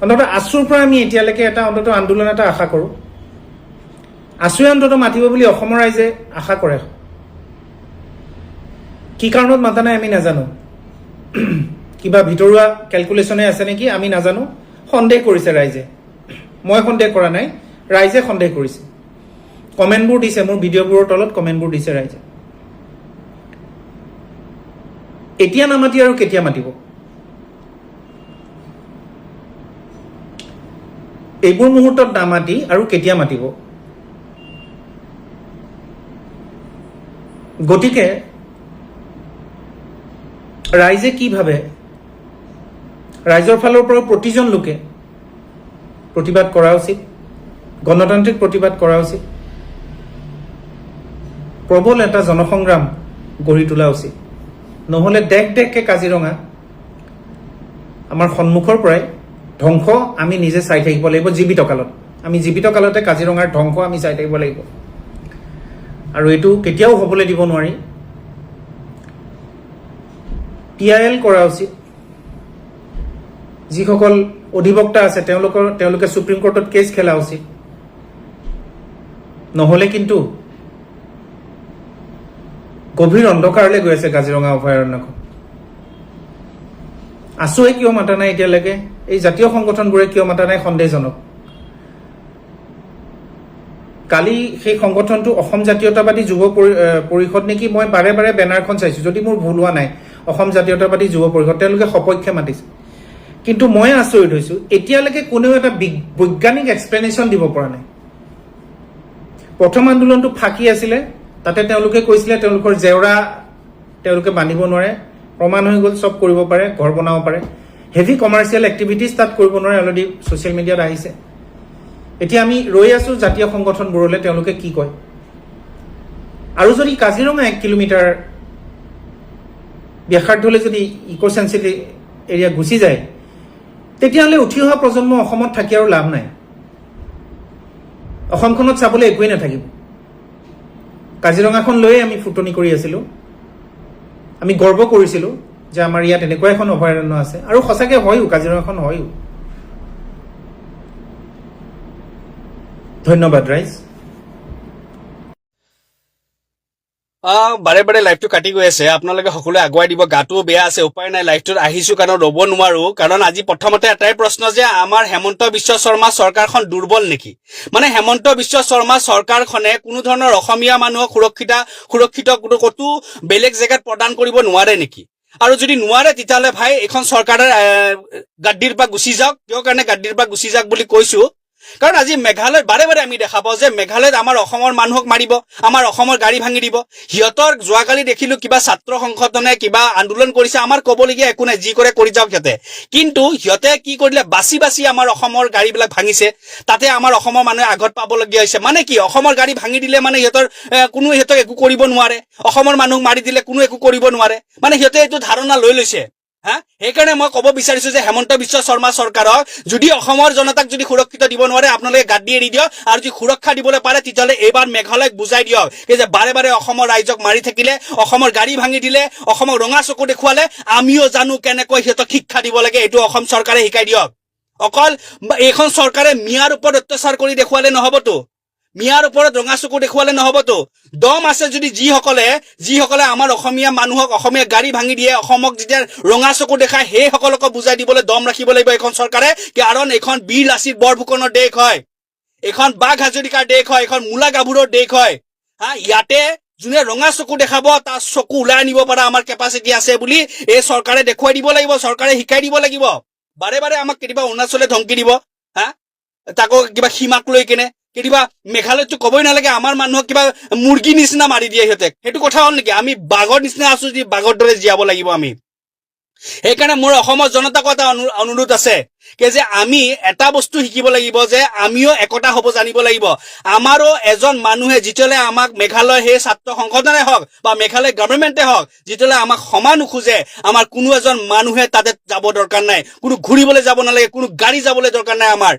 অন্ততঃ আছুৰ পৰা আমি এতিয়ালৈকে এটা অন্ততঃ আন্দোলন এটা আশা কৰোঁ। আছুৱে অন্ততঃ মাতিব বুলি অসমৰ ৰাইজে আশা কৰে। কি কাৰণত মাতা নাই আমি নাজানো, কিবা ভিতৰুৱা কেলকুলেশ্যনে আছে নেকি আমি নাজানো। সন্দেহ কৰিছে ৰাইজে, মই সন্দেহ কৰা নাই, ৰাইজে সন্দেহ কৰিছে। কমেণ্টবোৰ দিছে, মোৰ ভিডিঅ'বোৰৰ তলত কমেণ্টবোৰ দিছে ৰাইজে। এতিয়া নামাতি আৰু কেতিয়া মাতিব? এইবোৰ মুহূৰ্তত নামাতি আৰু কেতিয়া মাতিব? গতিকে ৰাইজে কি ভাবে, ৰাইজৰ ফালৰ পৰা প্ৰতিজন লোকে প্ৰতিবাদ কৰা উচিত, গণতান্ত্ৰিক প্ৰতিবাদ কৰা উচিত, প্ৰবল এটা জনসংগ্ৰাম গঢ়ি তোলা উচিত। নহ'লে দেশকে কাজিৰঙা আমাৰ সন্মুখৰ পৰাই ধ্বংস আমি নিজে চাই থাকিব লাগিব জীৱিত কালত। আমি জীৱিত কালতে কাজিৰঙাৰ ধ্বংস আমি চাই থাকিব লাগিব, আৰু এইটো কেতিয়াও হ'বলৈ দিব নোৱাৰি। PIL কৰা উচিত। যিসকল অধিবক্তা আছে তেওঁলোকে সুপ্ৰিম কোৰ্টত কেছ খেলা উচিত। নহ'লে কিন্তু গভীৰ অন্ধকাৰলৈ গৈ আছে কাজিৰঙা অভয়াৰণ্যখন। আছোৱে কিয় মাতা নাই এতিয়ালৈকে, এই জাতীয় সংগঠনবোৰে কিয় মাতা নাই সন্দেহজনক। কালি সেই সংগঠনটো অসম জাতীয়তাবাদী যুৱ পৰিষদ নেকি, মই বাৰে বাৰে বেনাৰখন চাইছোঁ, যদি মোৰ ভুল হোৱা নাই, অসম জাতীয়তাবাদী যুৱ পৰিষদ, তেওঁলোকে সপক্ষে মাতিছে। কিন্তু মই আচৰিত হৈছোঁ, এতিয়ালৈকে কোনেও এটা বৈজ্ঞানিক এক্সপ্লেনেশ্যন দিব পৰা নাই। প্ৰথম আন্দোলনটো ফাঁকি আছিলে, তাতে তেওঁলোকে কৈছিলে তেওঁলোকৰ জেওৰা তেওঁলোকে বান্ধিব নোৱাৰে, প্ৰমাণ হৈ গ'ল চব কৰিব পাৰে, ঘৰ বনাব পাৰে, হেভি কমাৰ্চিয়েল এক্টিভিটিজ তাত কৰিব নোৱাৰে, অলৰেডি ছ'চিয়েল মিডিয়াত আহিছে। এতিয়া আমি ৰৈ আছো জাতীয় সংগঠনবোৰলৈ তেওঁলোকে কি কয়। আৰু যদি কাজিৰঙা 1 কিলোমিটাৰ ব্যাসাৰ্ধলৈ যদি ইক' চেঞ্চুৰী এৰিয়া গুচি যায়, তেতিয়াহ'লে উঠি অহা প্ৰজন্ম অসমত থাকি আৰু লাভ নাই। অসমখনত চাবলৈ একোৱেই নাথাকিব। কাজিৰঙাখন লৈয়ে আমি ফুটনি কৰি আছিলোঁ, আমি গৰ্ব কৰিছিলোঁ যে আমাৰ ইয়াত এনেকুৱা এখন অভয়াৰণ্য আছে, আৰু সঁচাকৈ হয়ো, কাজিৰঙাখন হয়ো। ধন্যবাদ ৰাইজ। বাৰে বাৰে লাইভটো কাটি গৈ আছে, আপোনালোকে সকলোৱে আগুৱাই দিব। গাটো বেয়া আছে, উপায় নাই, লাইভটোত আহিছো কাৰণ ৰ'ব নোৱাৰো। কাৰণ আজি প্ৰথমতে এটাই প্ৰশ্ন যে আমাৰ হেমন্ত বিশ্ব শৰ্মা চৰকাৰখন দুৰ্বল নেকি? মানে হেমন্ত বিশ্ব শৰ্মা চৰকাৰখনে কোনো ধৰণৰ অসমীয়া মানুহক সুৰক্ষিত ক'তো বেলেগ জেগাত প্ৰদান কৰিব নোৱাৰে নেকি? আৰু যদি নোৱাৰে তেতিয়াহ'লে ভাই এইখন চৰকাৰে গাদ্দিৰ পৰা গুচি যাওক। কিয় কাৰণে গাদ্দিৰ পৰা গুচি যাওক বুলি কৈছো, কাৰণ আজি মেঘালয়ত বাৰে বাৰে আমি দেখা পাওঁ যে মেঘালয়ত আমাৰ অসমৰ মানুহক মাৰিব, আমাৰ অসমৰ গাড়ী ভাঙি দিব। সিহঁতৰ যোৱাকালি দেখিলো কিবা ছাত্ৰ সংগঠনে কিবা আন্দোলন কৰিছে, আমাৰ ক'বলগীয়া একো নাই, যি কৰে কৰি যাওক সিহঁতে। কিন্তু সিহঁতে কি কৰিলে, বাছি বাছি আমাৰ অসমৰ গাড়ীবিলাক ভাঙিছে, তাতে আমাৰ অসমৰ মানুহে আগত পাবলগীয়া হৈছে। মানে কি, অসমৰ গাড়ী ভাঙি দিলে মানে সিহঁতক একো কৰিব নোৱাৰে, অসমৰ মানুহক মাৰি দিলে কোনো একো কৰিব নোৱাৰে, মানে সিহঁতে এইটো ধাৰণা লৈ লৈছে। সেইকাৰণে মই ক'ব বিচাৰিছো যে হেমন্ত বিশ্ব শৰ্মা চৰকাৰক যদি অসমৰ জনতাক যদি সুৰক্ষিত দিব নোৱাৰে, আপোনালোকে গাদ্দি এৰি দিয়ক, আৰু যদি সুৰক্ষা দিবলৈ পাৰে তেতিয়াহ'লে এইবাৰ মেঘালয়ক বুজাই দিয়ক যে বাৰে বাৰে অসমৰ ৰাইজক মাৰি থাকিলে, অসমৰ গাড়ী ভাঙি দিলে, অসমক ৰঙা চকু দেখুৱালে, আমিও জানো কেনেকৈ সিহঁতক শিক্ষা দিব লাগে, এইটো অসম চৰকাৰে শিকাই দিয়ক। অকল এইখন চৰকাৰে মিয়াৰ ওপৰত অত্যাচাৰ কৰি দেখুৱালে নহবতো, মিয়াৰ ওপৰত ৰঙা চকু দেখুৱালে নহবতো। দম আছে যদি যিসকলে আমাৰ অসমীয়া মানুহক অসমীয়া গাড়ী ভাঙি দিয়ে, অসমক যেতিয়া ৰঙা চকু দেখায়, সেইসকলকো বুজাই দিবলৈ দম ৰাখিব লাগিব এইখন চৰকাৰে। কাৰণ এইখন বীৰ লাচিত বৰফুকনৰ দেশ হয়, এইখন বাঘ হাজৰিকাৰ দেশ হয়, এইখন মূলা গাভৰুৰ দেশ হয়। ইয়াতে যোনে ৰঙা চকু দেখাব তাৰ চকু ওলাই আনিব পৰা আমাৰ কেপাচিটি আছে বুলি এই চৰকাৰে দেখুৱাই দিব লাগিব, চৰকাৰে শিকাই দিব লাগিব। বাৰে বাৰে আমাক কেতিয়াবা অৰুণাচলে ধমকি দিব, তাকো কিবা সীমাক লৈ কেনে, কেতিয়াবা মেঘালয়তো ক'বই নালাগে আমাৰ মানুহক কিবা মুৰ্গী নিচিনা মাৰি দিয়ে সিহঁতে। সেইটো কথা হ'ল নেকি? আমি বাঘৰ নিচিনা আছো যদি বাঘৰ দৰে জীয়াব লাগিব আমি। সেইকাৰণে মোৰ অসমৰ জনতাকো এটা অনুৰোধ আছে যে আমি এটা বস্তু শিকিব লাগিব যে আমিও একতা হ'ব জানিব লাগিব। আমাৰো এজন মানুহে যেতিয়ালৈ আমাক মেঘালয় সেই ছাত্ৰ সংগঠনে হওক বা মেঘালয় গভৰ্ণমেণ্টে হওক যেতিয়ালৈ আমাক সমান নোখোজে, আমাৰ কোনো এজন মানুহে তাতে যাব দৰকাৰ নাই, কোনো ঘূৰিবলৈ যাব নালাগে, কোনো গাড়ী যাবলৈ দৰকাৰ নাই। আমাৰ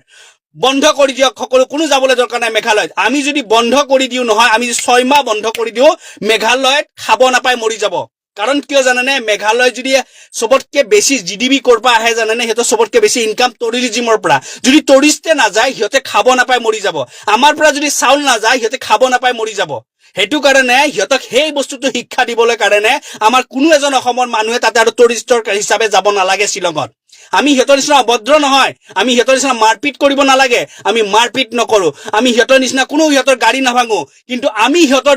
বন্ধ কৰি দিয়ক, কোনো যাবলৈ দৰকাৰ নাই মেঘালয়ত। আমি যদি বন্ধ কৰি দিওঁ নহয়, আমি যদি 6 মাহ বন্ধ কৰি দিওঁ, মেঘালয়ত খাব নাপাই মৰি যাব। কাৰণ কিয় জানেনে, মেঘালয় যদি চবতকে বেছি জিডিপি ক'ৰ পৰা আহে জানেনে, সিহঁতৰ চবতকে বেছি ইনকাম টুৰিজিমৰ পৰা। যদি টুৰিষ্টে নাযায় সিহঁতে খাব নাপাই মৰি যাব। আমাৰ পৰা যদি চাউল নাযায় সিহঁতে খাব নাপাই মৰি যাব। সেইটো কাৰণে সিহঁতক সেই বস্তুটো শিক্ষা দিবলৈ কাৰণে আমাৰ কোনো এজন অসমৰ মানুহে তাতে আৰু টুৰিষ্টৰ হিচাপে যাব নালাগে শ্বিলঙত। আমি সিহঁতৰ নিচিনা অভদ্ৰ নহয়, আমি সিহঁতৰ নিচিনা মাৰপিট কৰিব নালাগে, আমি মাৰপিট নকৰো, আমি সিহঁতৰ নিচিনা কোনো সিহঁতৰ গাড়ী নাভাঙো, কিন্তু আমি সিহঁতৰ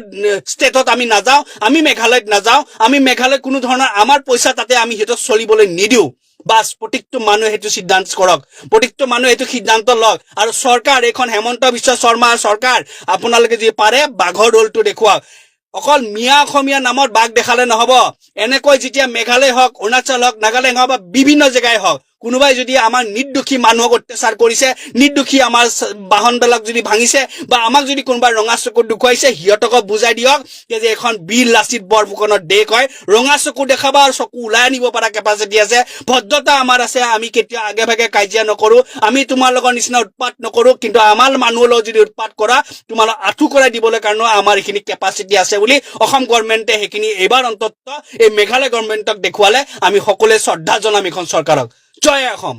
ষ্টেটত আমি নাযাওঁ, আমি মেঘালয়ত নাযাওঁ, আমি মেঘালয়ত কোনো ধৰণৰ আমাৰ পইচা তাতে আমি সিহঁতক চলিবলৈ নিদিওঁ। বাছ প্ৰত্যেকটো মানুহে সেইটো সিদ্ধান্ত কৰক, প্ৰত্যেকটো মানুহে এইটো সিদ্ধান্ত লওক। আৰু চৰকাৰ, এইখন হেমন্ত বিশ্ব শৰ্মাৰ চৰকাৰ, আপোনালোকে যদি পাৰে বাঘৰ ৰোলটো দেখুৱাওক। অকল মিয়া অসমীয়া নামত বাঘ দেখালে নহব। এনেকৈ যেতিয়া মেঘালয় হওক, অৰুণাচল হওক, নাগালেণ্ড হওক বা বিভিন্ন জেগাই হওক, কোনোবাই যদি আমাৰ নিৰ্দোষী মানুহক অত্যাচাৰ কৰিছে, নিৰ্দোষী আমাৰ বাহনবিলাক যদি ভাঙিছে বা আমাক যদি কোনোবাই ৰঙা চকু দেখুৱাইছে, সিহঁতকো বুজাই দিয়ক যে এখন বীৰ লাচিত বৰফুকনৰ দেশ হয়, ৰঙা চকু দেখাবা আৰু চকু ওলাই আনিব পৰা কেপাচিটি আছে, ভদ্ৰতা আমাৰ আছে। আমি কেতিয়াও আগে ভাগে কাজিয়া নকৰো, আমি তোমালোকৰ নিচিনা উৎপাত নকৰো, কিন্তু আমাৰ মানুহৰ যদি উৎপাত কৰা তোমালোক আঁঠু কৰাই দিবলৈ কাৰণেও আমাৰ এইখিনি কেপাচিটি আছে বুলি অসম গভৰ্ণমেণ্টে সেইখিনি এইবাৰ অন্তত এই মেঘালয় গভৰ্ণমেণ্টক দেখুৱালে আমি সকলোৱে শ্ৰদ্ধা জনাম এইখন চৰকাৰক। জয় অসম।